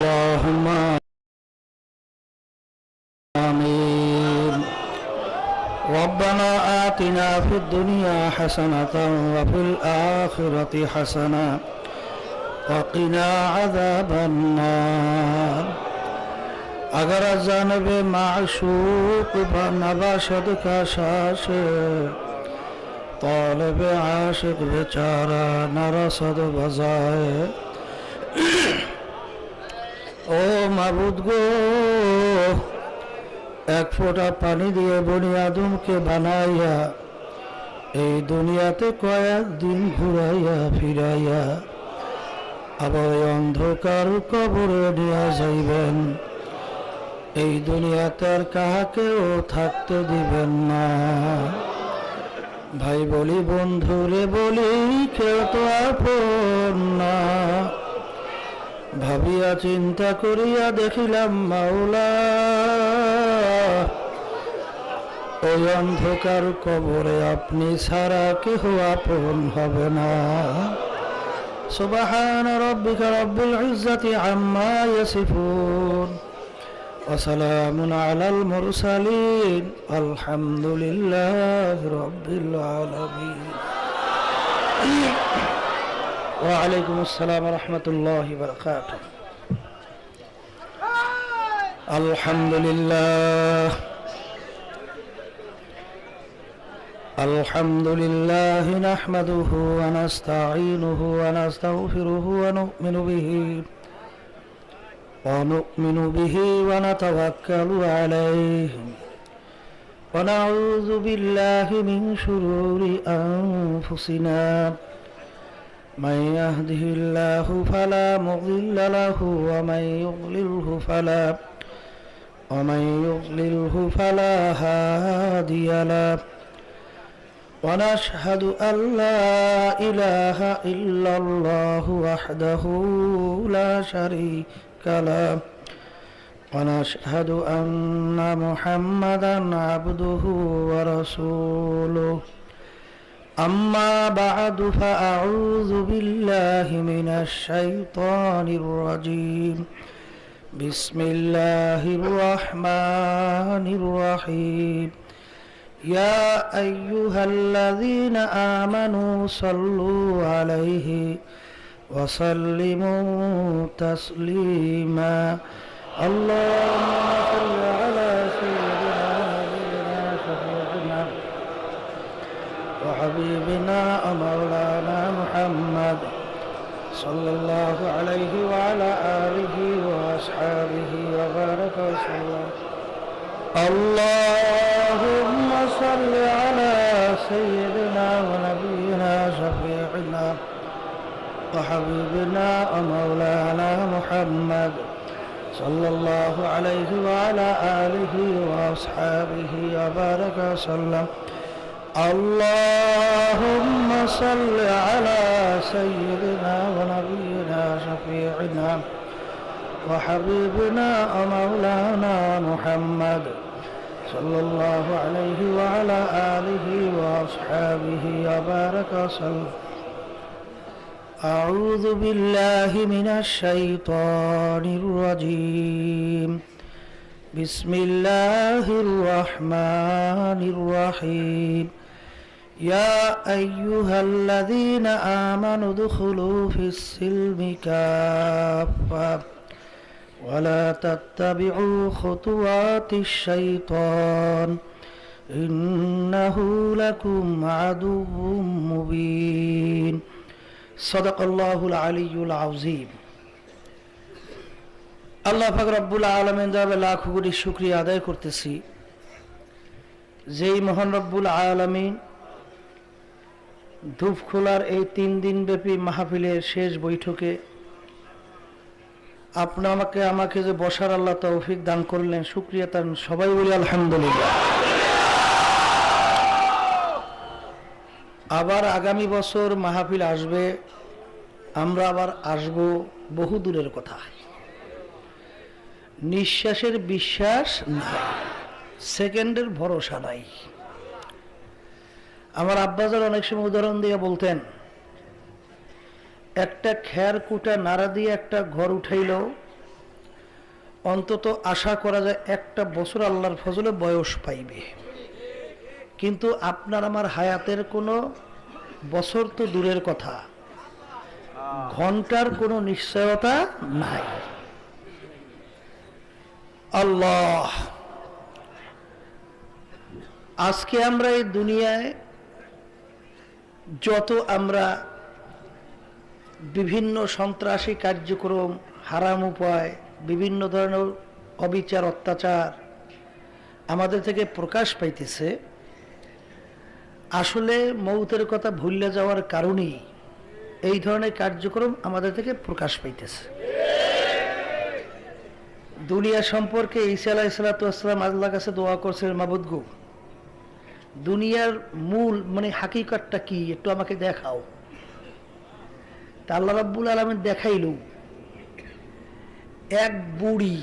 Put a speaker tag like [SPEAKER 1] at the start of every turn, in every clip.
[SPEAKER 1] اللهم آمين. ربنا آتنا في الدنيا حسنة وفي الآخرة حسنة وقنا عذاب النار. अगर जानब माशूक नबाशद का शाश तालब आशिक बेचारा नरसद बजाए। ও মাবুদ গো, এক ফোঁটা পানি দিয়ে বনি আদমকে বানাইয়া এই দুনিয়াতে কয়েকদিন ঘুরাইয়া ফিরাইয়া আবার অন্ধকার কবরে নিয়ে যাইবেন। এই দুনিয়াতে আর কাহাকেও থাকতে দিবেন না। ভাই বলি, বন্ধুরে বলি, কেউ তো আপন না। ভাবিয়া চিন্তা করিয়া দেখিলাম মাওলা, ওই অন্ধকার কবরে আপনি ছাড়া কেহ আপন হবে না। সুবহান রাব্বিকা রাব্বিল ইজ্জাতি আম্মা ইয়াসিফুন ওয়া সালামুন আলাল মুরসালিন আলহামদুলিল্লাহি রাব্বিল আলামিন। ওয়ালাইকুম আসসালাম ওয়া রাহমাতুল্লাহি ওয়া বারাকাতুহু। আলহামদুলিল্লাহ আলহামদুলিল্লাহি নাহমাদুহু ওয়া নাস্তাঈনুহু ওয়া নাস্তাগফিরুহু ওয়া নু'মিনু বিহি ওয়া নাতাওয়াক্কালু আলাইহি ওয়া নাউযু বিল্লাহি মিন শুরুরি আনফুসিনা। من يهده الله فلا مضل له ومن يضلله فلا هادي له. ونشهد أن لا إله إلا الله وحده لا شريك له. ونشهد أن محمدا عبده ورسوله. أما بعد فأعوذ بالله من الشيطان الرجيم. بسم الله الرحمن الرحيم. يا أيها الذين آمنوا صلوا عليه وسلموا تسليما. اللهم صل على سيدنا شفيعنا وحبيبنا ومولانا محمد صلى الله عليه وعلى آله وأصحابه وبارك وسلم. اللهم صل على سيدنا ونبينا شفيعنا وحبيبنا ومولانا محمد صلى الله عليه وعلى آله وأصحابه وبارك وسلم. اللهم صل على سيدنا ونبينا شفيعنا وحبيبنا ومولانا محمد صلى الله عليه وعلى آله وأصحابه وبارك وسلم. أعوذ بالله من الشيطان الرجيم. بسم الله الرحمن الرحيم. يا أيها الذين آمنوا ادخلوا في السلم كافة ولا تتبعوا خطوات الشيطان إنه لكم عدو مبين. صدق الله العلي العظيم. আল্লাহ পাক রব্বুল আলামিন যাবে লাখ কোটি শুকরিয়া আদায় করতেছি, যেই মহান রব্বুল আলামিন ধূপখোলার এই 3 দিন ব্যাপী মাহফিলের শেষ বৈঠকে আপনি আমাকে যে বসার আল্লাহ তৌফিক দান করলেন, শুকরিয়া তার সবাই বলি আলহামদুলিল্লাহ। আবার আগামী বছর মাহফিল আসবে, আমরা আবার আসব, বহু দূরের কথা। নিঃশ্বাসের বিশ্বাস নাই, সেকেন্ডের ভরসা নাই। আমার আব্বাজান অনেক সময় উদাহরণ দিয়ে বলতেন, একটা খের কুটা নাড়া দিয়ে একটা ঘর উঠাইল, অন্তত আশা করা যায় একটা বছর আল্লাহর ফজলে বয়স পাইবে, কিন্তু আপনার আমার হায়াতের কোনো বছর তো দূরের কথা, ঘন্টার কোনো নিশ্চয়তা নাই। আল্লাহ, আজকে আমরা এই দুনিয়ায় যত আমরা বিভিন্ন সন্ত্রাসী কার্যক্রম, হারাম উপায়, বিভিন্ন ধরনের অবিচার অত্যাচার আমাদের থেকে প্রকাশ পাইতেছে, আসলে মৌতের কথা ভুলে যাওয়ার কারণেই এই ধরনের কার্যক্রম আমাদের থেকে প্রকাশ পাইতেছে। দুনিয়া সম্পর্কে ঈসা আলাইহিস সালাম আল্লাহর কাছে দোয়া করছেন, মাবুদ গো, দুনিয়ার মূল মানে হাকিকতটা কি একটু আমাকে দেখাও। তা আল্লাহ রাব্বুল আলামিন দেখাইল, এক বুড়ি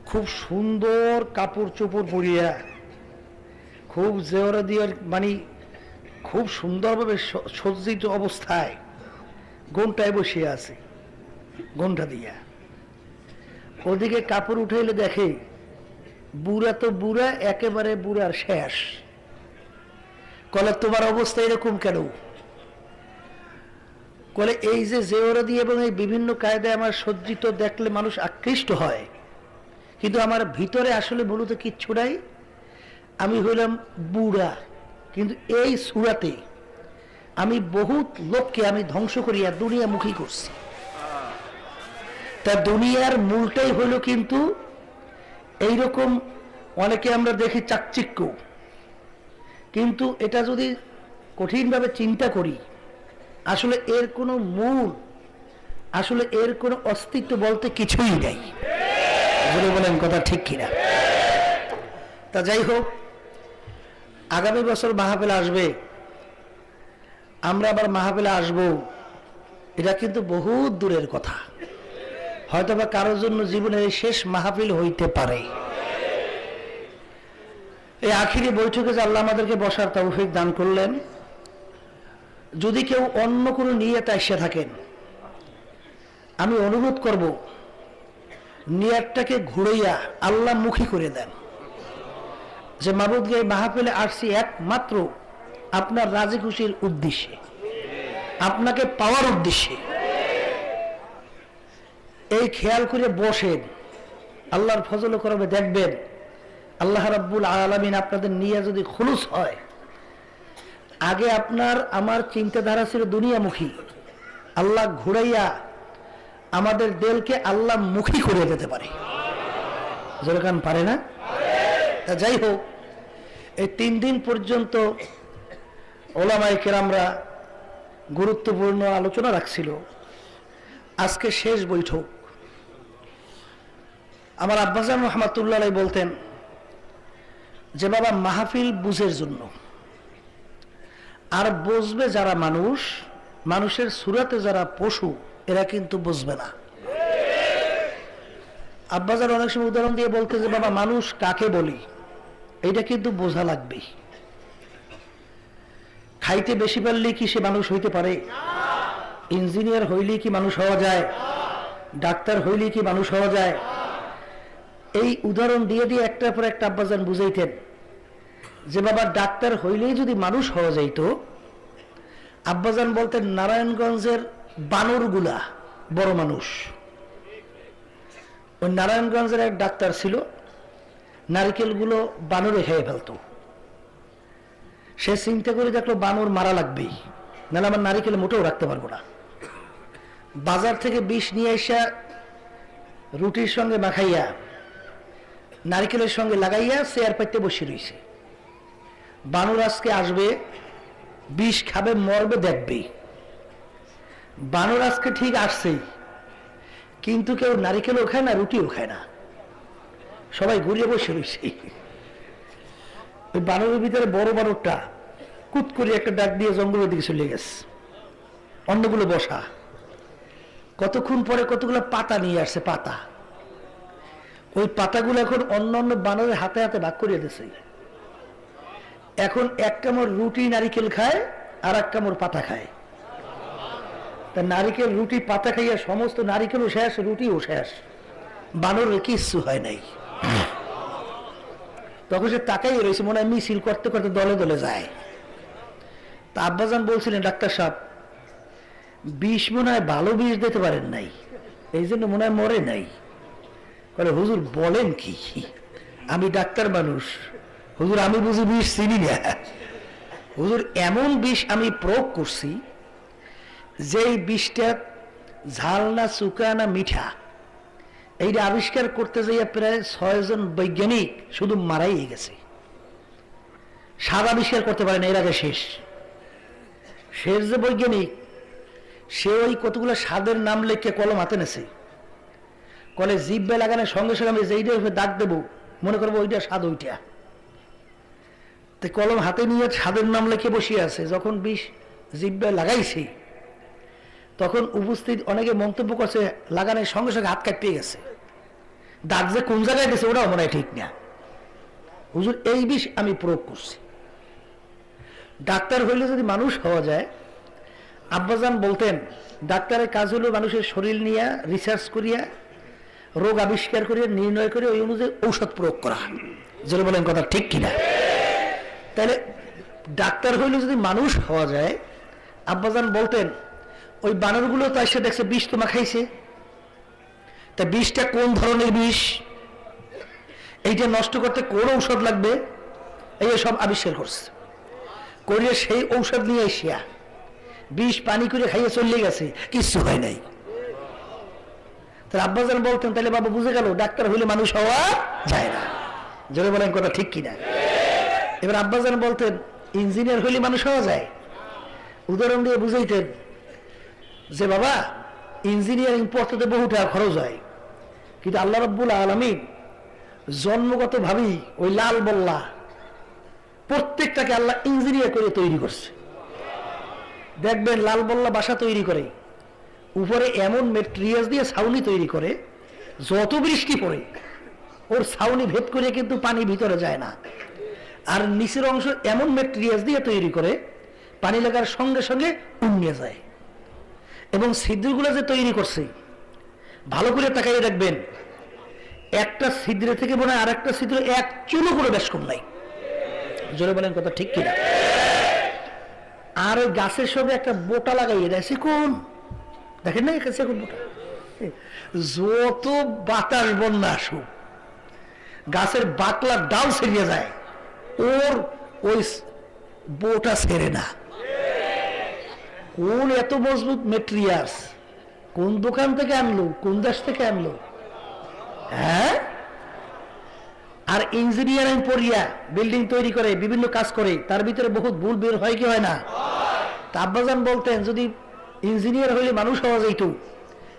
[SPEAKER 1] খুব সুন্দর কাপড় চোপড় পরিয়া, খুব জেওরা দিয়ে মানে খুব সুন্দরভাবে সজ্জিত অবস্থায় ঘোমটায় বসিয়ে আছে, ঘোমটা দিয়া। ওদিকে কাপড় উঠাইলে দেখে বুড়া তো বুড়া, একেবারে বুড়ার শেষ। কলে তোমার অবস্থা এরকম কেন? কলে এই যে জেওরা দিয়ে এবং এই বিভিন্ন কায়দায় আমার সজ্জিত দেখলে মানুষ আকৃষ্ট হয়, কিন্তু আমার ভিতরে আসলে মূলত কিচ্ছু নাই, আমি হইলাম বুড়া। কিন্তু এই সুরাতে আমি বহুত লোককে আমি ধ্বংস করিয়া দুনিয়ামুখী করছি। তা দুনিয়ার মূলটাই হইল কিন্তু এইরকম, অনেকে আমরা দেখি চাকচিক্য, কিন্তু এটা যদি কঠিনভাবে চিন্তা করি, আসলে এর কোনো মূল, আসলে এর কোনো অস্তিত্ব বলতে কিছুই নেই। বলেন কথা ঠিক কিনা? তা যাই হোক, আগামী বছর মাহফিল আসবে, আমরা আবার মাহফিলে আসব, এটা কিন্তু বহুত দূরের কথা। হয়তোবা কারোর জন্য জীবনের শেষ মাহফিল হইতে পারে। এই আখিরি বৈঠকে যে আল্লাহ আমাদেরকে বসার তৌফিক দান করলেন, যদি কেউ অন্য কোনো নিয়তে এসে থাকেন, আমি অনুরোধ করব নিয়তটাকে ঘুরাইয়া আল্লাহ মুখী করে দেন, যে মাবুদ গে মাহফিলে আসছি একমাত্র আপনার রাজি খুশির উদ্দেশ্যে, আপনাকে পাওয়ার উদ্দেশ্যে। এই খেয়াল করে বসেন, আল্লাহর ফজল করবে, দেখবেন আল্লাহ রাব্বুল আলামিন আপনাদের নিয়ে যদি খুলুস হয়, আগে আপনার আমার চিন্তাধারা ছিল দুনিয়ামুখী, আল্লাহ ঘুরাইয়া আমাদের দেলকে আল্লাহ মুখী করে দিতে পারে। যেরকম পারে না? তা যাই হোক, এই 3 দিন পর্যন্ত ওলামায়ে কেরামরা গুরুত্বপূর্ণ আলোচনা রাখছিল। আজকে শেষ বৈঠক। আমার আব্বাজান রহমাতুল্লাহ আলাইহি বলতেন যে বাবা, মাহফিল বুঝের জন্য, আর বুঝবে যারা মানুষ, মানুষের সুরাতে যারা পশু, এরা কিন্তু বুঝবে না। আব্বাজান অনেক সময় উদাহরণ দিয়ে বলতে যে বাবা, মানুষ কাকে বলি এইটা কিন্তু বোঝা লাগবে। খাইতে বেশি পারলে কি সে মানুষ হইতে পারে? ইঞ্জিনিয়ার হইলে কি মানুষ হওয়া যায়? ডাক্তার হইলে কি মানুষ হওয়া যায়? এই উদাহরণ দিয়ে দিয়ে একটার পর একটা আব্বাজান বুঝাইতেন যে বাবা, ডাক্তার হইলেই যদি মানুষ হওয়া যাইত, আব্বাজান বলতেন নারায়ণগঞ্জের বানরগুলা বড় মানুষ। ওই নারায়ণগঞ্জের এক ডাক্তার ছিল, নারকেলগুলো বানরে খেয়ে ফেলত। সে চিন্তা করে দেখলো বানর মারা লাগবেই, নাহলে আমার নারিকেল মোটেও রাখতে পারবো না। বাজার থেকে বিষ নিয়ে এসে রুটির সঙ্গে মাখাইয়া নারিকেলের সঙ্গে লাগাইয়া চেয়ার পাইতে বসে রয়েছে। বানর আজকে আসবে, বিষ খাবে, মরবে, দেখবে। বানর আজকে ঠিক আসছেই, কিন্তু কেউ নারিকেলও খায় না, রুটিও খায় না, সবাই ঘুরিয়ে বসে রয়েছে। ওই বানরের ভিতরে বড় বানরটা কুত করে একটা ডাক দিয়ে জঙ্গলের দিকে চলে গেছে, অন্যগুলো বসা। কতক্ষণ পরে কতগুলো পাতা নিয়ে আসছে, পাতা। ওই পাতাগুলো এখন অন্য অন্য বানরের হাতে হাতে ভাগ করিয়ে দিয়েছে। এখন এক কামড় রুটি নারিকেল খায়, আর এক কামড় পাতা খায়। তা নারিকেল রুটি পাতা খাইয়া সমস্ত নারিকেলও শেষ, রুটিও শেষ। বানরের কিচ্ছু হয় নাই। তখন সে তাকাই রয়েছে, মনে হয় মিছিল করতে করতে দলে দলে যায়। তা আব্বাজান বলছিলেন, ডাক্তার সাহেব বিষ মনে হয় ভালো বিষ দিতে পারেন নাই, এই জন্য মনে হয় মরে নাই। বলে হুজুর বলেন কি, আমি ডাক্তার মানুষ, হুজুর আমি বুঝি বিষ চিনি না। হুজুর এমন বিষ আমি প্রয়োগ করছি যেই বিষটা ঝাল না চুকা না মিঠা, এইটা আবিষ্কার করতে যাইয়া প্রায় 6 জন বৈজ্ঞানিক শুধু মারাই গেছে। স্বাদ আবিষ্কার করতে পারে না, এর আগে শেষ যে বৈজ্ঞানিক সে ওই কতগুলো স্বাদের নাম লিখে কলম হাতে নেছে, কলে জিভে লাগানোর সঙ্গে সঙ্গে আমি যেইটা দাগ দেবো মনে করবো ওইটা স্বাদ ওইটা, তো কলম হাতে নিয়ে স্বাদের নাম লিখে বসিয়ে আছে। যখন বিষ জিভে লাগাইছে তখন উপস্থিত অনেকে মন্তব্য করছে লাগানোর সঙ্গে সঙ্গে হাত কাঁপিয়ে গেছে, দাগ যে কোন জায়গায় দিয়েছে ওটাও মনে হয় ঠিক না। হুজুর এই বিষ আমি প্রয়োগ করছি। ডাক্তার হইলে যদি মানুষ হওয়া যায়, আব্বাজান বলতেন ডাক্তারের কাজ হলো মানুষের শরীর নিয়ে রিসার্চ করিয়া রোগ আবিষ্কার করিয়া নির্ণয় করে ওই অনুযায়ী ঔষধ প্রয়োগ করা। যেটা বলেন কথা ঠিক কিনা? তাহলে ডাক্তার হইলে যদি মানুষ হওয়া যায়, আব্বাজান বলতেন ওই বানরগুলো তো এসে দেখছে বিষ তোমা খাইছে, তা বিষটা কোন ধরনের বিষ, এইটা নষ্ট করতে কোন ঔষধ লাগবে, এই সব আবিষ্কার করছে। করিয়া সেই ঔষধ নিয়ে এসিয়া বিষ পানি করে খাইয়ে চলে গেছে, কিচ্ছু হয় নাই। তাহলে আব্বাজান বলতেন তাহলে বাবা বুঝে গেল ডাক্তার হইলে মানুষ হওয়া যায় না। জোরে বলেন কথা ঠিক কিনা? এবার আব্বাজান বলতেন ইঞ্জিনিয়ার হইলে মানুষ হওয়া যায়। উদাহরণ দিয়ে বুঝাইতেন যে বাবা ইঞ্জিনিয়ারিং পড়তে বহু টাকা খরচ হয়, কিন্তু আল্লাহ রাব্বুল আলামিন জন্মগত ভাবেই ওই লাল বল্লা প্রত্যেকটাকে আল্লাহ ইঞ্জিনিয়ার করে তৈরি করছে। দেখবেন লাল বল্লা বাসা তৈরি করে উপরে এমন মেটেরিয়াল দিয়ে ছাউনি তৈরি করে, যত বৃষ্টি পড়ে ওর ছাউনি ভেদ করে কিন্তু পানি ভিতরে যায় না। আর নিচের অংশ এমন মেটেরিয়াল দিয়ে তৈরি করে পানি লাগার সঙ্গে সঙ্গে উড়িয়ে যায়। এবং ছিদ্রগুলো যে তৈরি করছে ভালো করে তাকাইয়ে দেখবেন, একটা ছিদ্র থেকে মনে হয় আর একটা ছিদ্র এক চুলো করে বেশ কম নাই। জোরে বলেন কথা ঠিক কিনা? আর ওই গাছের সঙ্গে একটা বোটা লাগাইয়ে দেয়, কোন দেখেন না এখন বোটা, যত বাতাস বন্যা আসুক গাছের বাকলা ডাল ছেড়িয়ে যায়, ওর ওই বোটা ছেড়ে না। কোন এত মজবুত মেটেরিয়ালস, কোন দোকান থেকে আনলো, কোন দেশ থেকে আনলো? হ্যাঁ, আর ইঞ্জিনিয়ারিং পড়িয়া বিল্ডিং তৈরি করে বিভিন্ন কাজ করে, তার ভিতরে বহুত ভুল বের হয় কি হয় না? তা আব্বাজান বলতেন যদি ইঞ্জিনিয়ার হইলে মানুষ হওয়া যাইত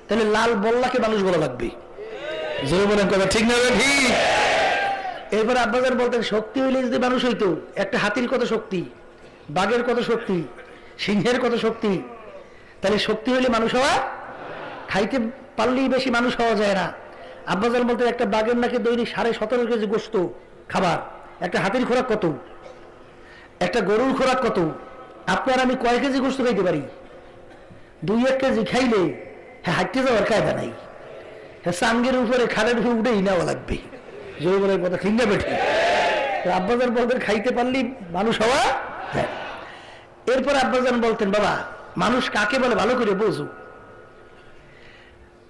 [SPEAKER 1] তাহলে লাল বল্লাকে মানুষ বলা লাগবে। জোরে বলেন কথা ঠিক না? ঠিক। এরপর আব্বাজান বলতেন শক্তি হইলে যদি মানুষ হইতো, একটা হাতির কত শক্তি, বাঘের কত শক্তি, সিংহের কত শক্তি, তাহলে শক্তি হইলে মানুষ হওয়া, খাইতে পারলেই বেশি মানুষ হওয়া যায় না। আব্বাজান বলতেন একটা বাঘের নাকি দৈনিক 17.5 কেজি গোস্ত খাবার, একটা হাতির খোরাক কত, একটা গরুর খোরাক কত, আপনার আমি কয় কেজি গোস্ত খাইতে পারি? 2-1 কেজি খাইলে হ্যাঁ হাঁটতে যাওয়ার কায়দা নাই, হ্যাঁ সাঙ্গের উপরে খালের উপরে উঠেই নেওয়া লাগবে। জোরে বলে কথা ঠিক না বেঠি? আব্বাজান বলতেন খাইতে পারলেই মানুষ হওয়া যায়। এরপর আব্বাজান বলতেন বাবা মানুষ কাকে বলে ভালো করে বোঝো।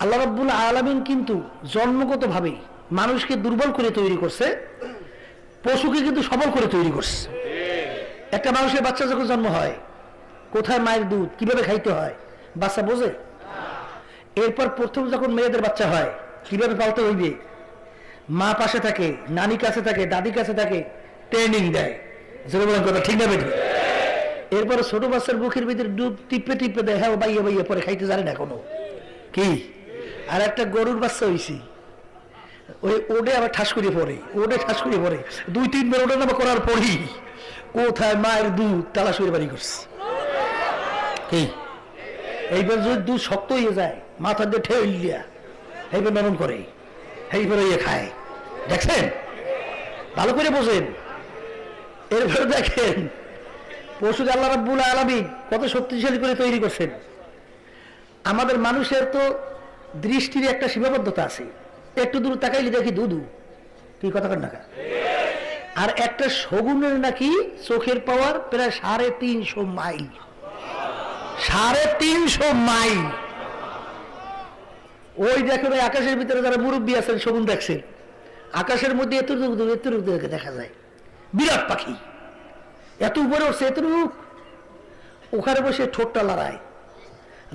[SPEAKER 1] আল্লাহ রাব্বুল আলামিন কিন্তু জন্মগত ভাবে মানুষকে দুর্বল করে তৈরি করছে, পশুকে কিন্তু সবল করে তৈরি করছে। একটা মানুষের বাচ্চা যখন জন্ম হয়, কোথায় মায়ের দুধ কিভাবে খাইতে হয় বাচ্চা বোঝে? এরপর প্রথম যখন মেয়েদের বাচ্চা হয় কিভাবে পালতে হইবে, মা পাশে থাকে, নানি কাছে থাকে, দাদি কাছে থাকে, ট্রেনিং দেয়। যেটা বলেন কথা ঠিক না বেঠি? এরপরে ছোট বাচ্চার বুকের ভিতরে দুধ টিপে টিপে দেয়, হ্যাঁ বাইয়ে বাইয়ে পরে খাইতে জানে না এখনো কি। আর একটা গরুর বাচ্চা হইছি, ওই ওডে আবার ঠাস করে পড়ে, ওডে ঠাস করে পড়ে, 2-3 বার ওটা নামা করার পরই কোথায় মায়ের দুধ তালাশ করে বাড়ি করছে। কি এইবার যদি দুধ শক্ত হয়ে যায় মাথা দিয়ে ঠেল দিয়া এইবার নরম করে এইবার ইয়ে খায়। দেখছেন? ভালো করে বোঝেন। এরপরে দেখেন পশুকে আল্লাহ রাব্বুল আলামিন কত শক্তিশালী করে তৈরি করছেন। আমাদের মানুষের তো দৃষ্টির একটা সীমাবদ্ধতা আছে, একটু দূর তাকাইলে দেখি দুধু, কি কথা কর না। আর একটা শগুনের নাকি চোখের পাওয়ার প্রায় 350 মাইল, 350 মাইল। ওই দেখেন ওই আকাশের ভিতরে যারা মুরব্বী আছেন শগুন দেখছেন, আকাশের মধ্যে এতটুকু দেখা যায়, বিরাট পাখি, এত উপরে উঠছে এতটুক, ওখানে বসে ঠোঁটটা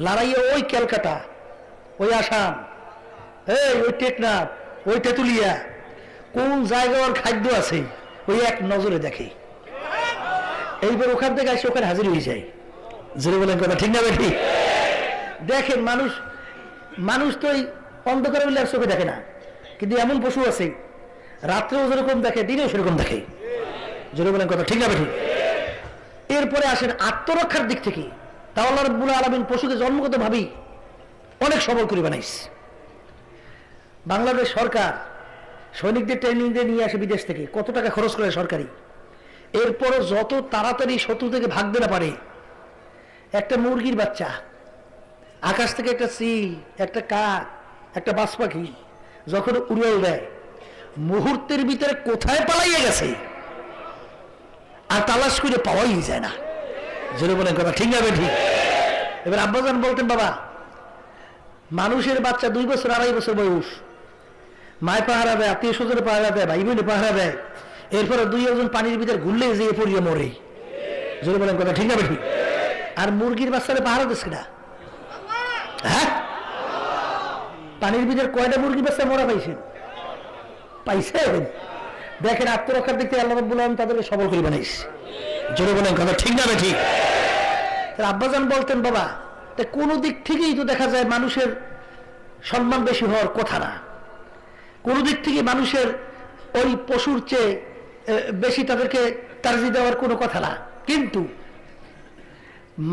[SPEAKER 1] লড়াইয়ে ওই ক্যালকাটা, ওই আসাম, ওই টেকনাফ, ওই তেঁতুলিয়া, কোন জায়গার খাদ্য আছে ওই এক নজরে দেখে। এইবার ওখান থেকে আসে ওখানে হাজির হয়ে যায়। জোরে বলেন কথা ঠিক না বেঠি? দেখেন মানুষ, মানুষ তো ওই অন্ধকারে বলে চোখে দেখে না, কিন্তু এমন পশু আছে রাত্রেও যেরকম দেখে দিনেও সেরকম দেখে। জোরে বলেন কথা ঠিক না বেঠি? এরপরে আসেন আত্মরক্ষার দিক থেকে, তাও আল্লাহ রাব্বুল আলামিন পশুকে জন্মগত ভাবেই অনেক সবল করে বানাইছে। বাংলাদেশ সরকার সৈনিকদের ট্রেনিং দিয়ে নিয়ে আসে বিদেশ থেকে, কত টাকা খরচ করে সরকারি, এরপরও যত তাড়াতাড়ি শত্রু থেকে ভাগতে না পারে, একটা মুরগির বাচ্চা, আকাশ থেকে একটা চিল, একটা কাক, একটা বাজ পাখি যখন উড়াল দেয়, মুহূর্তের ভিতরে কোথায় পালাইয়া গেছে আর তালাশ করে পাওয়াই যায় না। জোরে বলেন কথা ঠিক না ঠিক? এবার আব্বাজান বলতেন, বাবা মানুষের বাচ্চা 2 বছর 2.5 বছর বয়স, মায় পাহারা দেয়, আত্মীয় স্বজনে পাহারা দেয়, ভাই বোনে পাহারা দেয়, এরপরে 2-1 জন পানির ভিতরে ঘুরলে যেয়ে পড়িয়ে মরে। জোরে বলেন কথা ঠিক না ঠিক? আর মুরগির বাচ্চারে পাহারা দিচ্ছে না। হ্যাঁ, পানির ভিতরে কয়টা মুরগির বাচ্চা মরা পাইছেন? পাইছেন? দেখেন আত্মরক্ষার দিক থেকে আল্লাহ রাব্বুল আলামিন তাদেরকে সবল করে বানাইছে। জোরে বলেন কথা ঠিক না ঠিক? আব্বাজান বলতেন, বাবা কোন দিক থেকেই তো দেখা যায় মানুষের সম্মান বেশি হওয়ার কথা না, কোন দিক থেকে মানুষের ওই পশুর চেয়ে বেশি তাদেরকে তারজি দেওয়ার কোনো কথা না, কিন্তু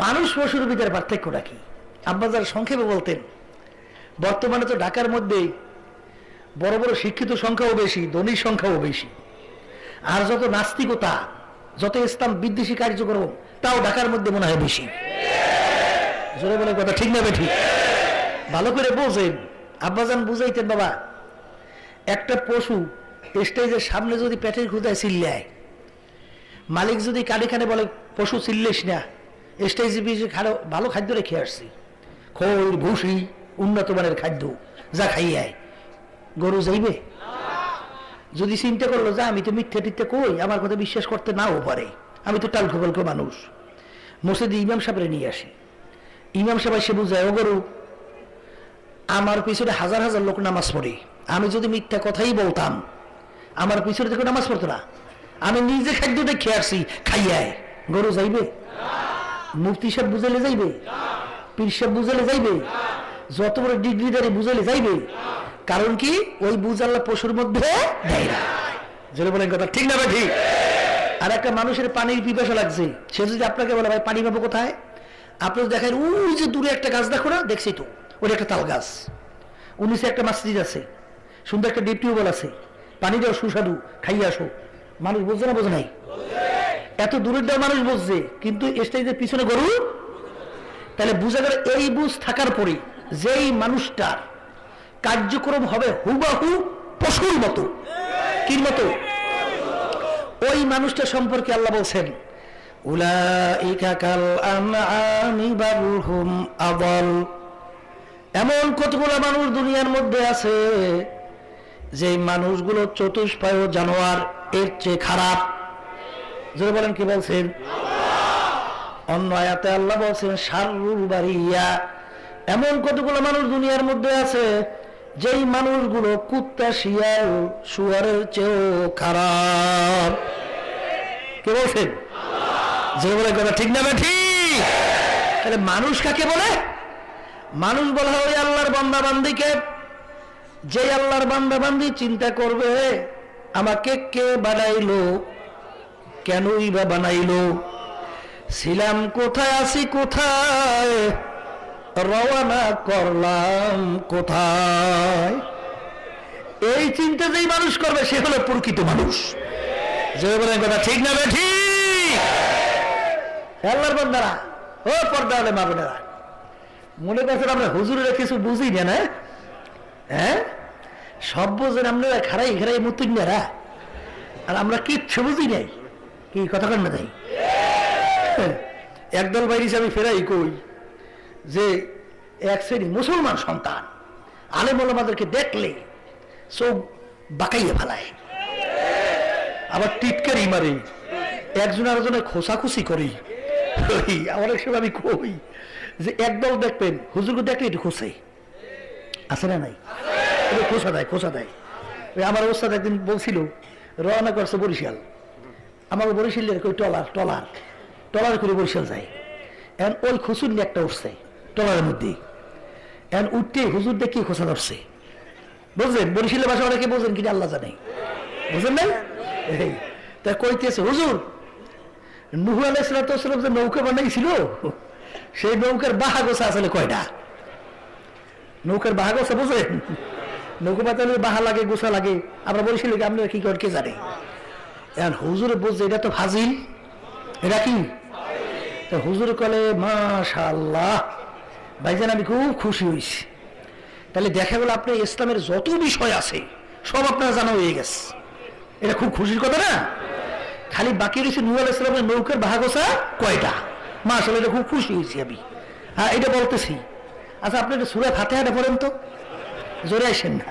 [SPEAKER 1] মানুষ পশুর ভিতরে পার্থক্যটা কি? আব্বাজান সংক্ষেপে বলতেন, বর্তমানে তো ঢাকার মধ্যে বড় বড় শিক্ষিত সংখ্যাও বেশি, ধনীর সংখ্যাও বেশি, আর যত নাস্তিকতা, যত ইসলাম বিদ্বেষী কার্যক্রম, তাও ঢাকার মধ্যে মনে হয় বেশি। জোরে বলে কথা ঠিক না ঠিক? ভালো করে বোঝেন। আব্বাজান বুঝাইতেন, বাবা একটা পশু স্টেজের সামনে যদি পেটের ক্ষুধায় চিল্লায়, মালিক যদি কানে কানে বলে পশু চিল্লিস না, স্টেজে বেশি ভালো খাদ্য রেখে আসছি, খোল ভুসি উন্নত মানের খাদ্য, যা খাইয়ায়, গরু যাইবে? যদি চিন্তা করলো যে আমি তো মিথ্যে টিথ্যে কই, আমার কথা বিশ্বাস করতে নাও পারে, আমি তো টালকো পালকো মানুষ, মসজিদে ইমাম সাহেবরে নিয়ে আসি, ইমাম সাহেব সে বুঝায়, ও গরু আমার পিছনে হাজার হাজার লোক নামাজ পড়ে, আমি যদি মিথ্যা কথাই বলতাম আমার পিছনে থেকে নামাজ পড়তো না, আমি নিজে খাদ্যটা খেয়ে আসছি, খাইয়ায়, গরু যাইবে? মুফতি সাহেব বুঝাইলে যাইবে? পীর সাহেব বুঝাইলে যাইবে? যত বড় ডিগ্রিদারি বুঝাইলে যাইবে? কারণ কি? ওই বুঝ আল্লাহ পশুর মধ্যে দেয় না। জোরে বলেন কথা ঠিক না ঠিক? আর একটা মানুষের পানির পিপাসা লাগছে, সে যদি আপনাকে বলে ভাই পানি পাবো কোথায়, আপনি দেখেন ওই যে দূরে একটা গাছ দেখো না, দেখছি তো ওই একটা তাল গাছ, 19 একটা মসজিদ আছে, সুন্দর একটা ডিপ টিউবওয়েল আছে, পানি দাও সুস্বাদু, খাইয়ে আসো। মানুষ বুঝছে না? বোঝে নাই? এত দূরের দেওয়া মানুষ বুঝছে, কিন্তু স্টেজের পিছনে গরু। তাহলে বুঝা গেল এই বুঝ থাকার পরে যেই মানুষটার কার্যক্রম হবে হুবাহু পশুর মতো, কি মতো, ওই মানুষটা সম্পর্কে আল্লাহ বলছেন, উলাইকা কাল আনআমি বাল হুম আযাল। এমন কতগুলো মানুষ দুনিয়ার মধ্যে আছে যে মানুষগুলো চতুষ্পায় জানোয়ার, এর চেয়ে খারাপ। যদি বলেন কি বলছেন? অন্য আয়াতে আল্লাহ বলছেন শাররুল বারিয়া। এমন কতগুলো মানুষ দুনিয়ার মধ্যে আছে যেই মানুষগুলো কুত্তা, শিয়াল, শুয়ারের চেয়েও খারাপ। কে বলছেন? যে বলে কথা ঠিক না ঠিক? তাহলে মানুষ কাকে বলে? মানুষ বলা হয় ওই আল্লাহর বান্দা বান্দিকে, যে আল্লাহর বান্দা বান্দি চিন্তা করবে আমাকে কে বানাইলো, কেনই বা বানাইলো, ছিলাম কোথায়, আছি কোথায়, রওনা করলাম কোথায়। এই চিন্তা যেই মানুষ করবে সে হলো প্রকৃত মানুষ। যে বলেন কথা ঠিক না ঠিক? আল্লাহর বান্দারা, ও পর্দা হলে মা বোনেরা, মনে করছেন আমরা হুজুরের কিছু বুঝি না? হ্যাঁ, সব বোঝেন আপনারা খারাই খারাই মতুন্যারা, আর আমরা কিচ্ছু বুঝি নাই। কি কথা কন না তাই? একদল বাইরে আমি ফেরাই কই যে এক শ্রেণী মুসলমান সন্তান আলেম ওলামাদেরকে দেখলে চোখ বাঁকাইয়ে ফেলায়, আবার টিটকারি মারে, একজন আরেকজনের খোসাখুসি করি। অনেক সময় আমি কই যে একদল দেখবেন হুজুরকে দেখলে একটু খোসে আছে না নাই, খোসা দেয় খোসা দেয়। আমার অবস্থা একদিন বলছিল রওনা করছে বরিশাল, আমার বরিশালের কই টলার টলার টলার করে বরিশাল যায়। এখন ওই খুসুর নিয়ে একটা উঠছে টলারের মধ্যে, এখন উঠতে হুজুর দেখি খোসা ধরছে। বুঝলেন বরিশালের ভাষা অনেকে বোঝেন কিনা আল্লাহ জানে, বুঝলেন না? তা কইতেছে হুজুর নূহ আলাইহিস সালাম যে নৌকা বানাইছিল সেই নৌকার বাহা গোছা আসলে কয়টা? নৌকার বাহা গোছা বুঝলেন? নৌকা বাতালে বাহা লাগে গোছা লাগে, আমরা বরিশাল আপনারা কি করেন কে জানে। এখন হুজুর বুঝছে এটা তো ফাজিল, এটা কি? হুজুর কলে মাশাআল্লাহ ভাইজান আমি খুব খুশি হয়েছি। তাহলে দেখা গেল আপনার ইসলামের যত বিষয় আছে সব আপনারা জানা হয়ে গেছে, এটা খুব খুশির কথা না? খালি বাকি রয়েছে নূহ আলাইহিস সালামের নৌকার বাহাগোছা কয়টা। মাশাআল্লাহ এটা খুব খুশি হয়েছি আমি। হ্যাঁ এটা বলতেছি। আচ্ছা আপনি একটা সূরা ফাতিহাটা পড়েন তো, জোরে আসেন না।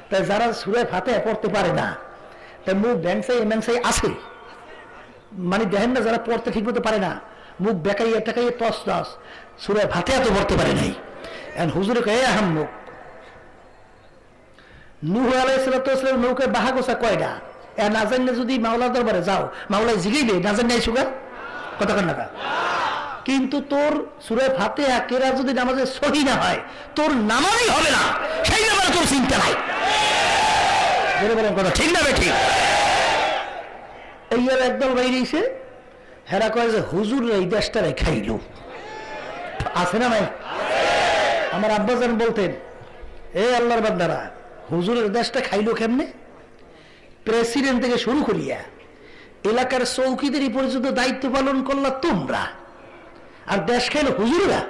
[SPEAKER 1] তাই যারা সূরা ফাতিহা পড়তে পারে না তাই মুখ ব্যাংসাই এমএনসাই আছে, মানে দেখেন না যারা পড়তে ঠিক মতো পারে না মুখ বেকাইয়া টাকাইয়া তস তস, সূরা ফাতিহা তো পড়তে পারে নাই। এখন হুজুরে কয়ে আহাম মুখ নূহ আলাইহিস সালাম নৌকার বাহাগোছা কয়টা এ না জানলে যদি মাওলা দরবারে যাও মাওলায় জিগাইবে না জানি নাই সুগা কথা কন না। কিন্তু তোর সূরা ফাতিহা কেরা যদি নামাজে সহি না হয় তোর নামাজই হবে না, সেই ব্যাপারে তোর চিন্তা নাই। কথা ঠিক না ঠিক? এই আর একদল বাইরে এসে হেরা কয় যে হুজুর এই দেশটারে খাইল, আছে না নাই? আমার আব্বাজান বলতেন এ আল্লাহর বান্দারা হুজুরের দেশটা খাইলো কেমনে? প্রেসিডেন্ট থেকে শুরু করিয়া এলাকার চৌকিদারি পর্যন্ত দায়িত্ব পালন করলা তোমরা, আর দেশ খাইলো হুজুররা।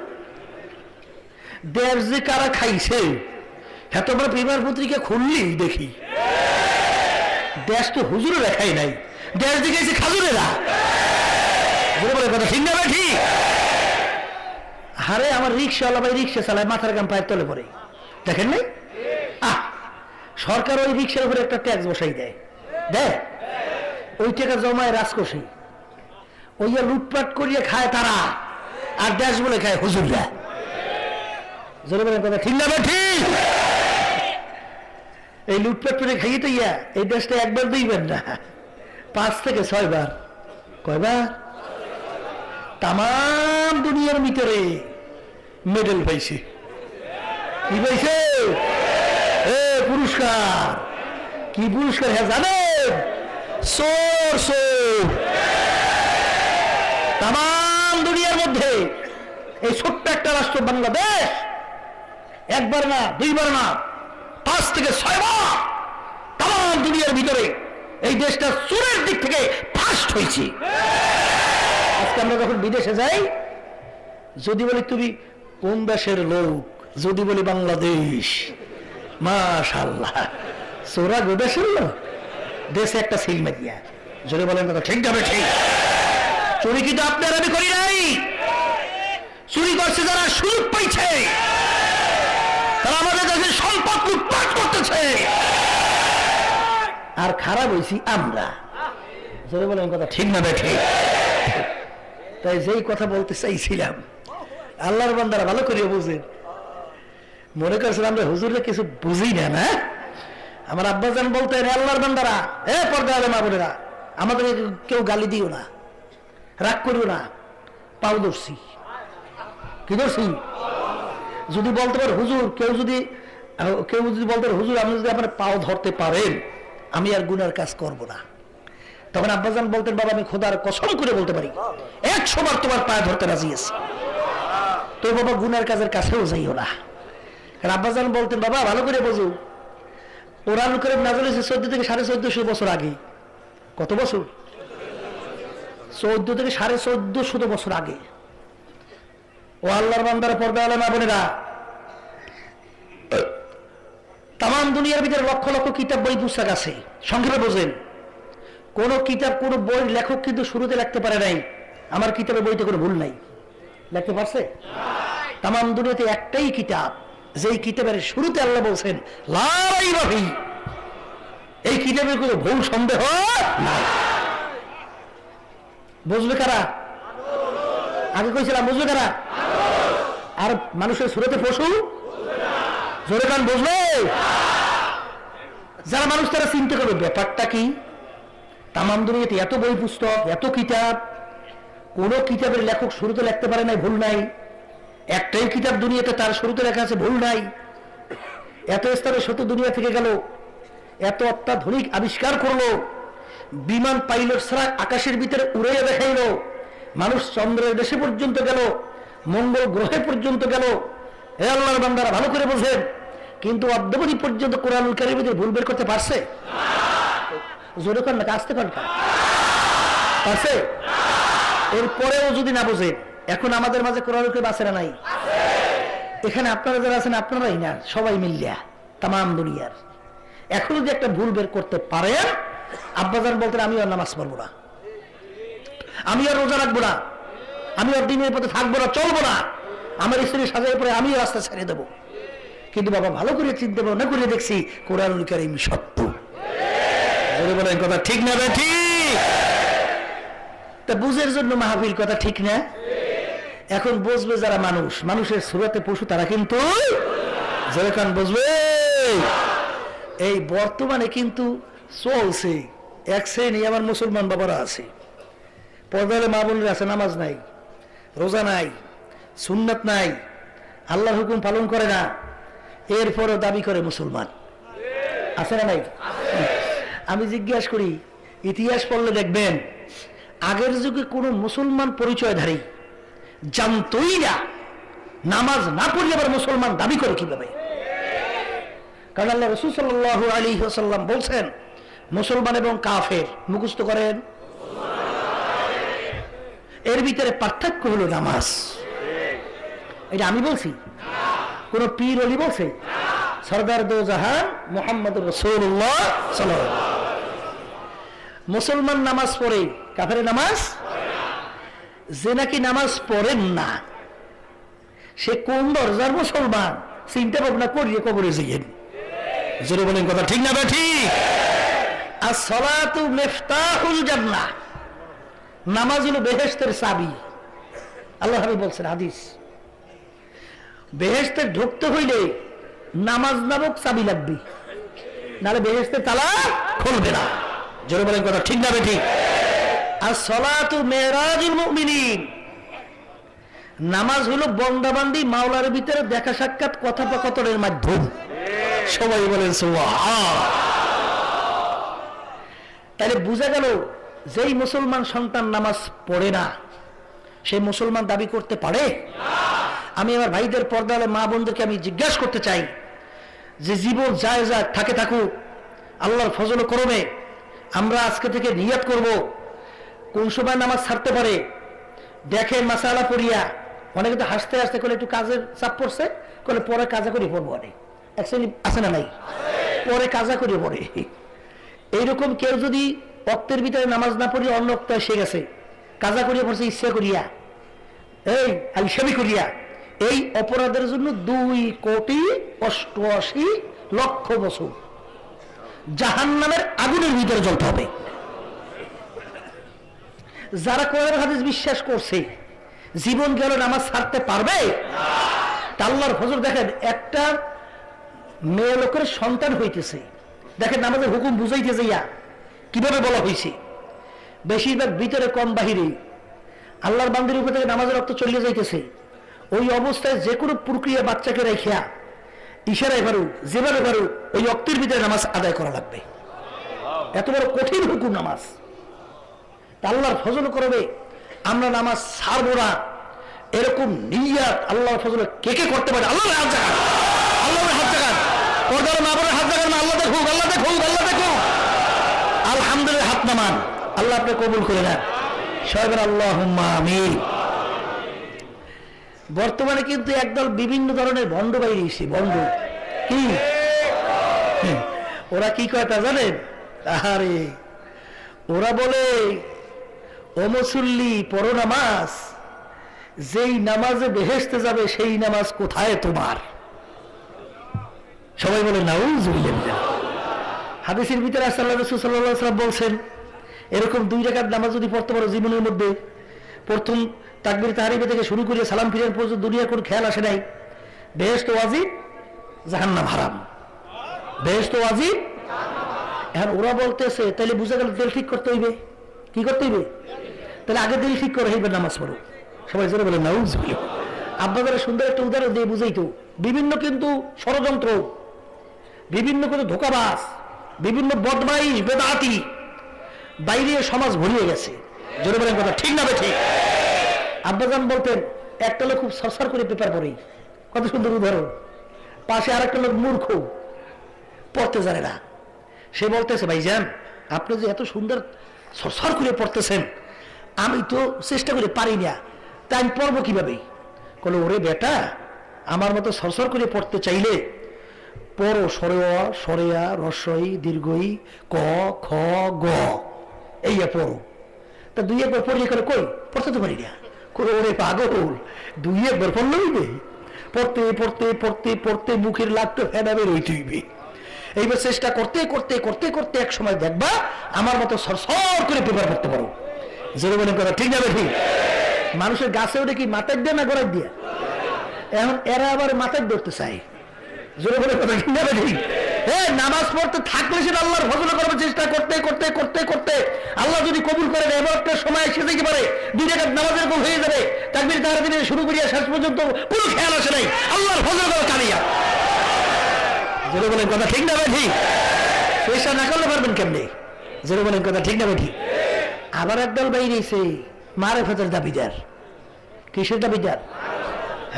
[SPEAKER 1] দেশ যে কারা খাইছে হ্যাঁ তোমরা পেপার পত্রিকা খুললি দেখি, দেশ তো হুজুরেরা খাই নাই, দেশ দিকে খাজুরেরা। কথা ঠিক না ঠিক? হারে আমার রিক্সাওয়ালা ভাই রিক্সা চালায় মাথার গাম পায়ের তলে পড়ে, দেখেন নাই? সরকার ওই রিক্সার উপরে একটা ট্যাক্স বসাই দেয়, দেয় ওই টাকা জমায় রাজকোষে, ওই লুটপাট করিয়ে খায় তারা, আর দেশ বলে খায় হুজুররা। জোরে বলেন কথা ঠিক না ঠিক? এই লুটপাট করে খাইয়ে তো ইয়া এই দেশটা একবার দুইবার না 5 থেকে 6 বার। কয়বার? তাম দুনিয়ার ভিতরে মেডেল পাইছে। কি পাইছে? পুরস্কার। কি পুরস্কার হ্যাঁ জানেন? সোর সোর। তাম দুনিয়ার মধ্যে এই ছোট্ট একটা রাষ্ট্র বাংলাদেশ একবার না দুইবার না 5 থেকে 6 বার তাম দুনিয়ার ভিতরে এই দেশটা চোরের দিক থেকে ফার্স্ট হয়েছে। আজকে আমরা যখন বিদেশে যাই যদি বলি তুমি কোন দেশের লোক, যদি বলি বাংলাদেশ, মাশাআল্লাহ চোরা গোদেশের লোক, দেশে একটা সিলমে দিয়া। যদি বলেন কথা ঠিক যাবে ঠিক? চুরি কিন্তু আপনার আমি করি নাই, চুরি করছে যারা সুযোগ পাইছে, তারা আমাদের দেশের সম্পদ লুটপাট করতেছে, আর খারাপ হয়েছি আমরা। যদি বলেন কথা ঠিক না ঠিক? তাই যেই কথা বলতে চাইছিলাম আল্লাহর বান্দারা ভালো করে বুঝেন, মনে করছেন আমরা হুজুরে কিছু বুঝি না। না আমার আব্বাজান বলতেন আল্লাহর বান্দারা এ পর্দা আলে মা বোনেরা আমাদের কেউ গালি দিও না, রাগ করিও না, পাও ধরছি। কি ধরছি? যদি বলতে পারে হুজুর কেউ যদি বলতে পারে হুজুর আপনি যদি আপনার পাও ধরতে পারেন আমি আর গুনার কাজ করব না, তখন আব্বাজান বলতেন বাবা আমি খোদার কসম করে বলতে পারি 100 বার তোমার পায়ে ধরতে রাজি আছি, তো বাবা গুনার কাজের কাছেও যাইও না। কারণ আব্বাজান বলতেন বাবা ভালো করে বোঝো কোরআন কারীম নাযিল হয়েছে 14 থেকে 1450 বছর আগে। কত বছর? 14 থেকে 1450 বছর আগে। ও আল্লাহর বান্দারা পর্দা আলে মা বোনেরা তাম দুনিয়ার ভিতরে লক্ষ লক্ষ কিতাব বই পুস্তক আছে, সংক্ষেপে বোঝেন, কোন কিতাব কোন বই লেখক কিন্তু শুরুতে লিখতে পারে নাই আমার কিতাবের বইতে কোনো ভুল নাই, লিখতে পারছে? তাম দুনিয়াতে একটাই কিতাব, যেই কিতাবের শুরুতে আল্লাহ বলছেন লা রাইবা ফি, এই কিতাবের কোনো ভুল সন্দেহ নাই। বুঝবে কারা? আগে কইছিলাম বুঝবে কারা? আর মানুষের সুরতে পশু জোরে কান বুঝলো? যারা মানুষ তারা চিন্তা করবে ব্যাপারটা কি। তাম দুনিয়াতে এত বই পুস্তক, এত কিতাব, কোন কিতাবের লেখক শুরুতে লিখতে পারে নাই ভুল নাই, একটাই কিতাব দুনিয়াতে তার শুরুতে লেখা আছে ভুল নাই। এত স্তরে শত দুনিয়া থেকে গেল, এত অত্যাধুনিক আবিষ্কার করলো, বিমান পাইলট ছাড়া আকাশের ভিতরে উড়াইয়া দেখাইলো, মানুষ চন্দ্রের দেশে পর্যন্ত গেল, মঙ্গল গ্রহে পর্যন্ত গেল। হে আল্লাহর বান্দারা ভালো করে বোঝেন, কিন্তু অদ্যাবধি পর্যন্ত কোরআনুল কারীমের ভিতরে ভুল বের করতে পারছে? জোরে কর না, আসতে পারেন পারছে? এরপরেও যদি না বোঝেন, এখন আমাদের মাঝে কোরআনুল কারীম আছে না নাই? এখানে আপনারা যারা আছেন আপনারাই না, সবাই মিলিয়া তাম দুনিয়ার। এখন যদি একটা ভুল বের করতে পারেন, আব্বাজান বলতেন আমি আর নামাজ পড়বো না, আমি আর রোজা রাখবো না, আমি আর দিনের পথে থাকবো না, চলবো না, আমার স্ত্রী সাজার পরে আমিও রাস্তা ছেড়ে দেবো। কিন্তু বাবা ভালো করে চিন্তা ভাবনা করে দেখছি কোরআনুল কারীম সত্য। বলেন কথা ঠিক না? ঠিক। তা বুঝের জন্য মাহফিল, কথা ঠিক না? এখন বুঝবে যারা মানুষ, মানুষের সুরতে পশু, তারা কিন্তু যেরকম বুঝবে। এই বর্তমানে কিন্তু চলছে এক শ্রেণী আমার মুসলমান বাবারা আছে, পর্দালে মা বোনেরা আছে, নামাজ নাই, রোজা নাই, সুন্নাত নাই, আল্লাহর হুকুম পালন করে না, এরপরও দাবি করে মুসলমান। আছে না নাই? আমি জিজ্ঞাসা করি, ইতিহাস পড়লে দেখবেন আগের যুগে কোন মুসলমান পরিচয়ধারী জানতই না নামাজ না পড়লে আবার মুসলমান দাবি করে কিভাবে। কারণ আল্লাহ রাসূল সাল্লাল্লাহু আলাইহি ওয়াসাল্লাম বলছেন মুসলমান এবং কাফের মুখস্থ করেন, এর ভিতরে পার্থক্য হলো নামাজ। এটা আমি বলছি? কোন পীর ওলি বলছে? সরদার দো জাহান মুহাম্মদুর রাসূলুল্লাহ সাল্লাল্লাহু আলাইহি ওয়াসাল্লাম। মুসলমান নামাজ পড়ে, কাফের নামাজ যে নাকি নামাজ পড়েন না, সে কোন দরজার মুসলমান চিন্তা ভাবনা করিয়ে কবরে যাইয়েন। জোরে বলেন কথা ঠিক না? ঠিক। আসসালাতু মিফতাহুল জান্নাহ, নামাজ হলো বেহেশতের চাবি। আল্লাহ হাবিব বলছেন হাদিস, বেহেশতে ঢুকতে হইলে নামাজ নামক চাবি লাগবে, নাহলে বেহেশতের তালা খুলবে না। জোরে বলেন কথা ঠিক না? ঠিক। আসসালাতু মিরাজুল মুমিনিন, নামাজ হলো বন্দাবান্দি মাওলার ভিতরে দেখা সাক্ষাৎ কথোপকথনের মাধ্যম। সবাই বলেন সুবহান। তাহলে বোঝা গেল যেই মুসলমান সন্তান নামাজ পড়ে না, সেই মুসলমান দাবি করতে পারে? আমি আমার ভাইদের পর্দালে মা বোনদেরকে আমি জিজ্ঞাসা করতে চাই, যে জীবন যায় যাক থাকে থাকুক, আল্লাহর ফজল করবে আমরা আজকে থেকে নিয়ত করব কোন সময় নামাজ ছাড়তে পারে। দেখেন মাসালা পড়িয়া অনেকে তো হাসতে হাসতে করে একটু কাজের চাপ পড়ছে, করে পরে কাজা করে পড়বো, অনেক অ্যাকচুয়ালি আছে না নাই, পরে কাজা করে পড়ে। এইরকম কেউ যদি অক্তের ভিতরে নামাজ না পড়িয়া অন্য অক্ত এসে গেছে, কাজা করিয়া পড়ছে ইচ্ছা করিয়া, এই আলসামি করিয়া, এই অপরাধের জন্য 2,88,00,000 বছর জাহান্নামের আগুনের ভিতরে জ্বলতে হবে। যারা কোরআন হাদিস বিশ্বাস করছে, জীবন গেল নামাজ ছাড়তে পারবে? আল্লাহর ফজল দেখেন, একটা মেয়ে লোকের সন্তান হইতেছে, দেখেন নামাজের হুকুম বুঝাইতে যাইয়া কিভাবে বলা হয়েছে, বেশিরভাগ ভিতরে কম বাহিরে, আল্লাহর বান্দির উপর থেকে নামাজের রক্ত চলিয়ে যাইতেছে। ওই অবস্থায় যে কোনো প্রক্রিয়া বাচ্চাকে রেখা ইশারায় পারুক, যেভাবে পারুক, ওই রক্তের ভিতরে নামাজ আদায় করা লাগবে। এত বড় কঠিন হুকুম নামাজ। আল্লাহর ফজল করবে আমরা নামাজ ছাড়বো না, এরকম নিয়াত আল্লাহর ফজল কে কে করতে পারে? আল্লাহর হাত জাগান, আল্লাহর হাত জাগান, পর্দার মা বোনের হাত জাগান, আল্লাহ দেখুক, আল্লাহ দেখুক, আল্লাহ দেখুক। আলহামদুলিল্লাহ, হাত নামান, আল্লাহ আপনি কবুল করে নেন সবাই আল্লাহুম্মা আমিন। বর্তমানে কিন্তু একদল বিভিন্ন ধরনের ভণ্ড বাইরে এসে, ভণ্ড কি ওরা কি কয় তা জানেন? আরে ওরা বলে, ও মুসল্লি পড়ো নামাজ, যেই নামাজে বেহেশতে যাবে সেই নামাজ কোথায় তোমার? সবাই বলে নাউযুবিল্লাহ। হাদিসের ভিতরে রাসূলুল্লাহ সাল্লাল্লাহু আলাইহি ওয়াসাল্লাম বলছেন, এরকম 2 রাকাত নামাজ যদি পড়তে পারো জীবনের মধ্যে, প্রথম তাকবীর তাহরিমা থেকে শুরু করে সালাম ফিরার পর্যন্ত দুনিয়ার কোনো খেয়াল আসে নাই, বেহেশত ওয়াজিব, জাহান্নাম হারাম। বেহেশত ওয়াজিব। এখন ওরা বলতেছে তাহলে বুঝা গেল দিল ঠিক করতে হইবে। কি করতে হইবে? তাহলে আগে দিল ঠিক করে হইবে, নামাজ পড়ো। সবাই জোরে বলে নাউযুবিল্লাহ। আব্বাদের সুন্দর একটা উদাহরণ দিয়ে বুঝাইতো, বিভিন্ন কিন্তু ষড়যন্ত্র, বিভিন্ন কিন্তু ধোঁকাবাজ, বিভিন্ন বদমাইশ বেদাতি বাইরে সমাজ ভরিয়ে গেছে। জোরে বলেন কথা ঠিক না ঠিক? আব্বাজান বলতেন, একটা লোক খুব সরসর করে পেপার পড়ে, কত সুন্দর উদাহরণ। পাশে আরেকটা লোক মূর্খ, পড়তে জানে না। সে বলতেছে, ভাইজান আপনি যে এত সুন্দর সরসর করে পড়তেছেন, আমি তো চেষ্টা করে পারি না, তাই আমি পড়বো কিভাবে? বলে, ওরে বেটা, আমার মতো সরসর করে পড়তে চাইলে পড়ো সরেয়া সরেয়া রস্বই দীর্ঘই ক খ গ, এই পড়ো। তা 2-1 পড়লে করে কই পড়তে তো পারি না। ওরে পাগল, 2-1 পড়লে হইবে? পড়তে পড়তে পড়তে পড়তে মুখের লাগতো ফেনাবে রইতে হইবে। এইবার চেষ্টা করতে করতে করতে করতে এক সময় দেখবা আমার মতো সরসর করে পেপার পড়তে পারো। জোরে বলেন কথা ঠিক না ঠিক? মানুষের গাছে ওটা কি মাথায় দিয়ে না গোড়ায় দিয়ে? এখন এরা আবার মাথায় ধরতে চায়। জোরে বলে কথা ঠিক না ঠিক? নামাজ পড়তে থাকলে সেটা আল্লাহর ফজল করার চেষ্টা করতে করতে করতে করতে আল্লাহ যদি কবুল করেন, এমন একটা সময় এসে যেতে পারে 2 রাকাত নামাজের কবুল হয়ে যাবে, তাকবীর তাহরিমা থেকে শুরু করিয়া শেষ পর্যন্ত কোনো খেয়াল আসে নাই, আল্লাহর ফজল করা কালিয়া। জোরে বলেন কথা ঠিক না ঠিক? চেষ্টা না করলে পারবেন কেমনে? জোরে বলেন কথা ঠিক না ঠিক? আবার একদল বাইরেছে মারেফতের দাবিদার। কিসের দাবিদার?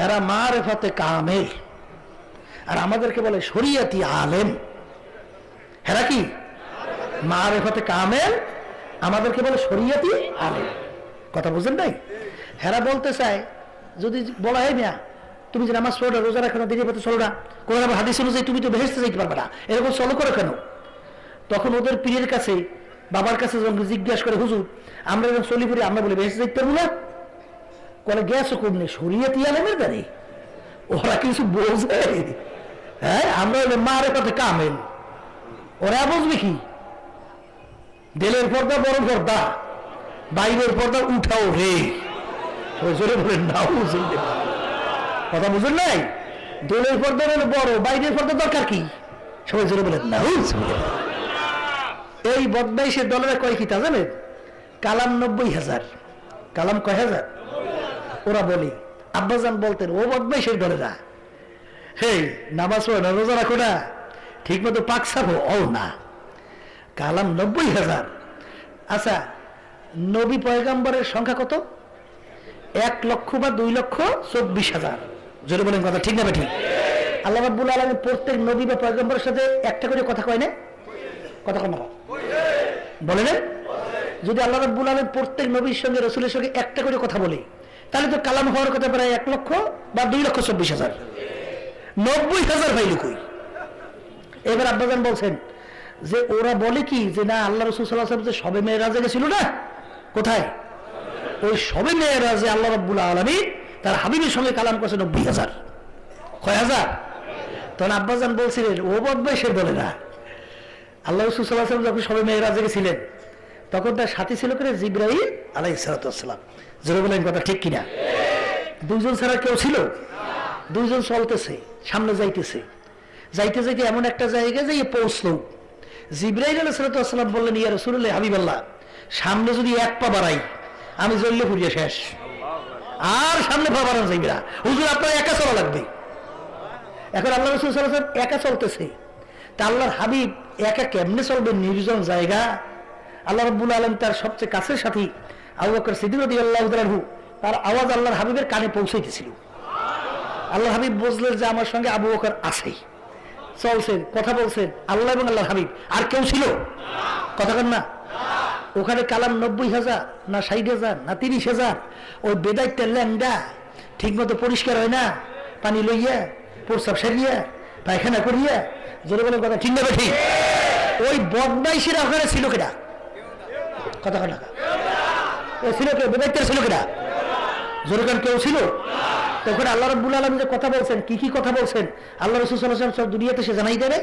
[SPEAKER 1] এরা মারেফতে কামেল, আর আমাদেরকে বলে শরিয়াতি আলেম। হেরা কি? মারেফতে কামেল, আমাদেরকে বলে শরিয়াতি আলেম। কথা বুঝেন নাই? হেরা বলতে চায়, যদি বলা হয় না তুমি যে নামাজ পড়ো, রোজা রাখো না, দিনের পথে চলো না, কোরআন হাদিস অনুযায়ী তুমি তো বেহেশতে যাইতে পারবে না, এরকম চলো করে কেন? তখন ওদের পীরের কাছে, বাবার কাছে যখন জিজ্ঞাসা করে, হুজুর আমরা যখন চলি পড়ি, আমরা বলি বেহেশতে যাইতে পারবো না। বলে গেছো কোন শরিয়াতি আলেমের দ্বারে? ওরা কিছু বোঝে? হ্যাঁ, আমরা মারেফতে কামেল, ওরা বুঝবে কি? দিলের পর্দা বড় পর্দা, বাইরের পর্দা উঠাও রে। জোরে বলেন নাউযুবিল্লাহ। কথা বুঝেন নাই? দিলের পর্দা হলো বড়, বাইরের পর্দা দরকার কি? সবাই জোরে বলেন নাউযুবিল্লাহ। এই বদমাইশের দলেরা কয় কি তা জানেন? কালাম 90,000। কালাম কয় হাজার? ওরা বলে, আব্বাজান বলতেন, ও বদমাইশের দলেরা, হে নামাজ পড়ো না, রোজা রাখো না, ঠিক মতো পাক সাফো, ও না, কালাম 90,000। আচ্ছা, নবী পয়গম্বরের সংখ্যা কত? 1 লক্ষ বা 2,24,000। জোরে বলেন কথা ঠিক না ঠিক? আল্লাহ রাব্বুল আলামিন প্রত্যেক নবী বা পয়গম্বরের সাথে একটা করে কথা কয় না? কথা কয় না? বলে না? যদি আল্লাহ রাব্বুল আলামিন প্রত্যেক নবীর সঙ্গে রাসূলের সঙ্গে একটা করে কথা বলে, তাহলে তো কালাম হওয়ার কথা প্রায় 1 লক্ষ বা 2,24,000। 90,000 পাইল কই? এবার আব্বাজান বলছেন যে ওরা বলে কি যে না, আল্লাহ রাসূল সাল্লাল্লাহু আলাইহি ওয়াসাল্লাম সবে মেরাজে গেছিল না? কোথায়? ওই সবে মেরাজে আল্লাহ রাব্বুল আলামিন তার হাবিবের সঙ্গে কালাম করেছে 90,000। কয় হাজার? তখন আব্বাজান বলছিলেন, ও বদমাইশের দলে না, আল্লাহ রাসূল সাল্লাল্লাহু আলাইহি ওয়াসাল্লাম যখন সবে মেরাজে গেছিলেন তখন তার সাথী ছিল করে জিবরাইল আলাইহিস সালাতু ওয়াস সালাম। জোরে বলেন কথা ঠিক কিনা? 2 জন ছাড়া কেউ ছিল? 2 জন চলতেছে, সামনে যাইতেছে, যাইতে যাইতে এমন একটা জায়গায় যাইয়ে পৌঁছলো। জিবরাইল আলাইহিস সালাতু ওয়াস সালাম বললেন, ইয়া রাসূলুল্লাহ, হাবিবাল্লাহ, সামনে যদি 1 পা বাড়াই আমি জ্বললে পুড়িয়ে শেষ, আর সামনে পা বাড়ানো যাইবে না, হুজুর আপনার একা চলা লাগবে। এখন আল্লাহ রাসূল সাল্লাল্লাহু আলাইহি ওয়াসাল্লাম একা চলতেছে, তা আল্লাহর হাবিব একা কেমনে চলবে নির্জন জায়গা? আল্লাহ রাব্বুল আলামিন তার সবচেয়ে কাছের সাথী আবু বকর সিদ্দিক রাদিয়াল্লাহু তাআলা আনহু, তার আওয়াজ আল্লাহর হাবিবের কানে পৌঁছাইতেছিল। আল্লাহ হাবিব বুঝলেন যে আমার সঙ্গে আবু বকর আছে, চলছেন, কথা বলছেন, আল্লাহ এবং আল্লাহর হাবিব, আর কেউ ছিল? কথা বলেন না? ওখানে কালাম 90,000 না 60,000 না 30,000? ওই বেদাইতের ল্যাংডা ঠিক মতো পরিষ্কার হয় না, পানি লইয়া, প্রস্রাব সারিয়া, পায়খানা করিয়া, জোরে বলেন কথা ঠিক না ঠিক? ওই বদমাইশেরা ওখানে ছিল কেনা কথা কথা ছিল কেউ বেদাইতের ছিল কেনা জোরে কান কেউ ছিল? তখন আল্লাহ রাব্বুল আলামিন যে কথা বলছেন কি কি কথা বলছেন আল্লাহ রাসূল সাল্লাল্লাহু আলাইহি ওয়াসাল্লাম সব দুনিয়াতে সে জানাই দেবে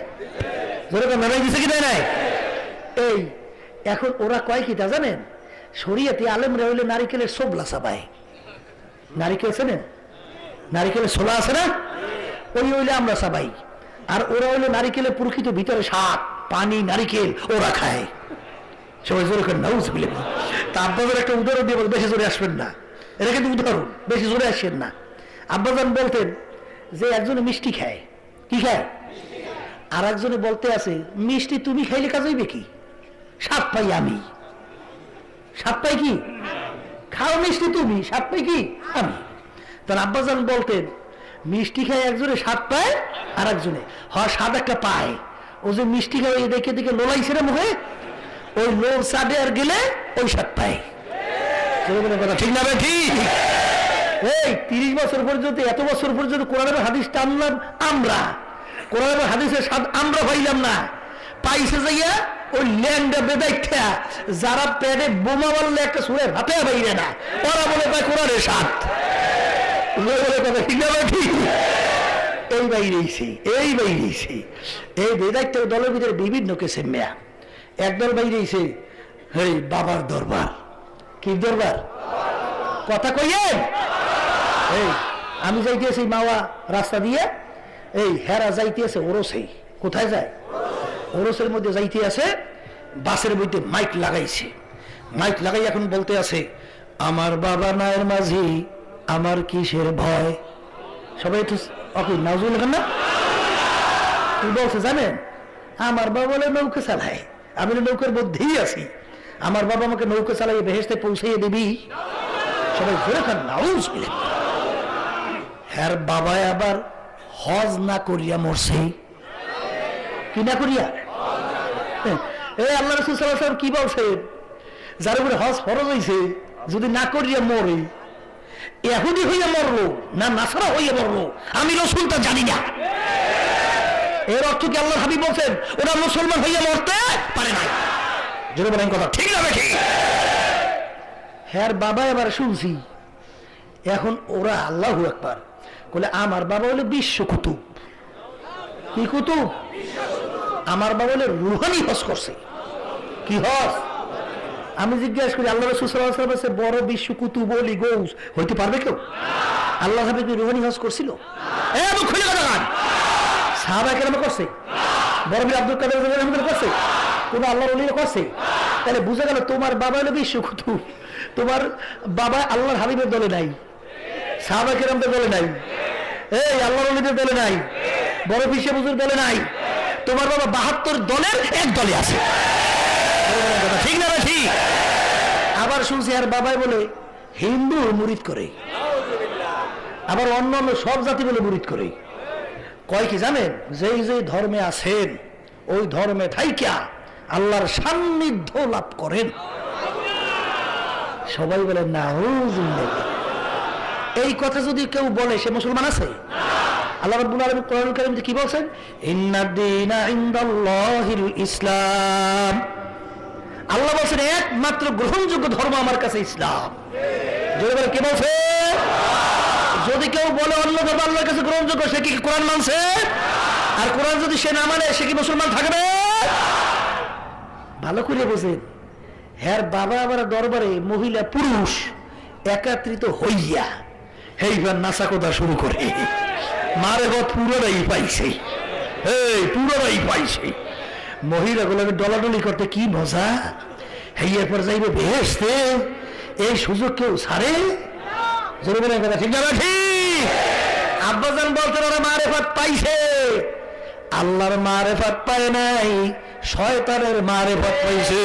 [SPEAKER 1] জোরে কান জানাই দিছে কি দেয় নাই? এই এখন ওরা কয় কি তা জানেন? শরীয়তে আলেমরা হইলে নারিকেলের সোবলা চাবায়। নারিকেল চেনেন? নারিকেলের ছোলা আছে না, ওই হইলে আমরা চাবাই। আর ওরা হইলে নারিকেলের প্রকৃত ভিতরে স্বাদ পানি নারিকেল ওরা খায়। সবাই জোরে করেন নাউজুবিল্লাহ। তা আপনাদের একটা উদাহরণ দিয়ে বেশি জোরে আসবেন না, এটা কিন্তু উদাহরণ, বেশি জোরে আসবেন না। আব্বাজান বলতেন যে একজনে মিষ্টি খায়, কি খায়? আর একজনে বলতে আছে মিষ্টি তুমি খাইলে কাজ হইবে কি? স্বাদ পাই আমি। স্বাদ পাই কি? খাও মিষ্টি তুমি, স্বাদ পাই কি আমি। তার আব্বাজান বলতেন মিষ্টি খায় একজনে স্বাদ পায় আর একজনে স্বাদ একটা পায়। ও যে মিষ্টি খায় দেখে দেখে লোলাইছে না মুখে, ওই লোভ সাদে আর গেলে ওই স্বাদ পায়। কথা ঠিক না ঠিক? এই 30 বছর পর্যন্ত এত বছর পর্যন্ত কোরআনের হাদিস টানলাম আমরা, কোরআনের হাদিসের স্বাদ আমরা পাইলাম না। পাইছে যাইয়া ওই ল্যাংডা বেদাইটা যারা পেটে বোমা মারলে একটা সুরে হাতে বাইরে না, ওরা বলে পায় কোরআনের স্বাদ। কথা ঠিক না ঠিক? এই বাইরেছে এই বাইরেছে এই বেদাইটা দলের ভিতরে বিভিন্ন কেসে মেয়া। একদল বাইরেছে এই বাবার দরবার। কি দরবার? কথা কইয়েন। এই আমি যাইতেছি মাওয়া রাস্তা দিয়ে, এই হেরা যাইতেছে ওরসেই। কোথায় যায়? ওরসের মধ্যে যাইতে আছে, বাসের মধ্যে মাইক লাগাইছে। মাইক লাগাই এখন বলতে আছে আমার বাবা নায়ের মাঝি আমার কিসের ভয়। সবাই একটু নাউজুল খান না কি বলছে জানেন? আমার বাবা বলে নৌকা চালায়, আমি নৌকার মধ্যেই আছি, আমার বাবা আমাকে নৌকা চালাইয়ে বেহেশতে পৌঁছাইয়ে দিবি। সবাই ঘুরে খান নাউজুল। হ্যার বাবা আবার হজ না করিয়া মরছে। কি না করিয়া? আল্লাহ রাসূল সাল্লাল্লাহু আলাইহি ওয়াসাল্লাম কি বলছেন? যার উপরে হজ ফরজ হইছে যদি না করিয়া মরে, ইহুদি হইয়া মরলো না নাসারা হইয়া মরলো আমি রাসূল তা জানি না। এর অর্থ কি আল্লাহর হাবিব বলছেন ওরা মুসলমান হইয়া মরতে পারে না? যদি বলেন কথা ঠিক না ঠিক? হ্যার বাবা এবার শুনছি এখন ওরা আল্লাহু আকবার বলে আমার বাবা হলে বিশ্ব কুতুব। কি কুতুব? আমার বাবা হলে রুহানি হজ করছে। কি হজ? আমি জিজ্ঞাসা করি আল্লাহ রাসূল সাল্লাল্লাহু আলাইহি ওয়াসাল্লাম বড় বিশ্ব কুতুব ওলি গৌস হইতে পারবে কেউ? আল্লাহ হাবিব কি রুহানি হজ করছিল? খুলে কথা গান সাহাবা কেরাম করছে, বড় বীর আব্দুল কাদের জিলানী করছে, কোন আল্লাহর ওলি করছে? তাহলে বুঝা গেল তোমার বাবা হলো বিশ্ব কুতুব, তোমার বাবা আল্লাহর হাবিবের দলে নাই, সাহাবা কেরামদের দলে নাই, এই আল্লাহর ওলিদের দলে নাই, বড় বিশ্ব হুজুর দলে নাই। তোমার বাবা 72 দলের এক দলে আছে। ঠিক না ঠিক? আবার শুনছি আর বাবাই বলে হিন্দু মুরিদ করে, আবার অন্য অন্য সব জাতি বলে মুরিদ করে। কয় কি জানেন? যেই যে ধর্মে আছেন ওই ধর্মে থাইকা আল্লাহর সান্নিধ্য লাভ করেন। সবাই বলে নাউজুবিল্লাহ। এই কথা যদি কেউ বলে সে মুসলমান আছে? আল্লাহ রাব্বুল আলামিন কোরআনুল কারীমে কি বলছেন? ইন্নাদ-দীনা ইনদাল্লাহিল ইসলাম। আল্লাহ বলছেন একমাত্র গ্রহণযোগ্য ধর্ম আমার কাছে ইসলাম। যদি বলে কে বলছে? যদি কেউ বলে অন্য ধর্ম আল্লাহর কাছে গ্রহণযোগ্য সে কি কোরআন মানছে? আর কোরআন যদি সে না মানে সে কি মুসলমান থাকবে? ভালো করে বোঝেন। হ্যাঁ বাবা আবার দরবারে মহিলা পুরুষ একত্রিত হইয়া এইবার নাচাকোদা শুরু করে মারে গত পুরোটাই পাইছে, এই পুরোটাই পাইছে। মহিলাগুলোকে ডলাডলি করতে কি মজা, হেয়ার পর যাইবে বেহেশতে। এই সুযোগ কেউ ছাড়ে? জরুরি কথা ঠিক না ঠিক? আব্বাজান বলতেন ওরা মারেফাত পাইছে, আল্লাহর মারেফাত পায় নাই, শয়তানের মারেফাত পাইছে।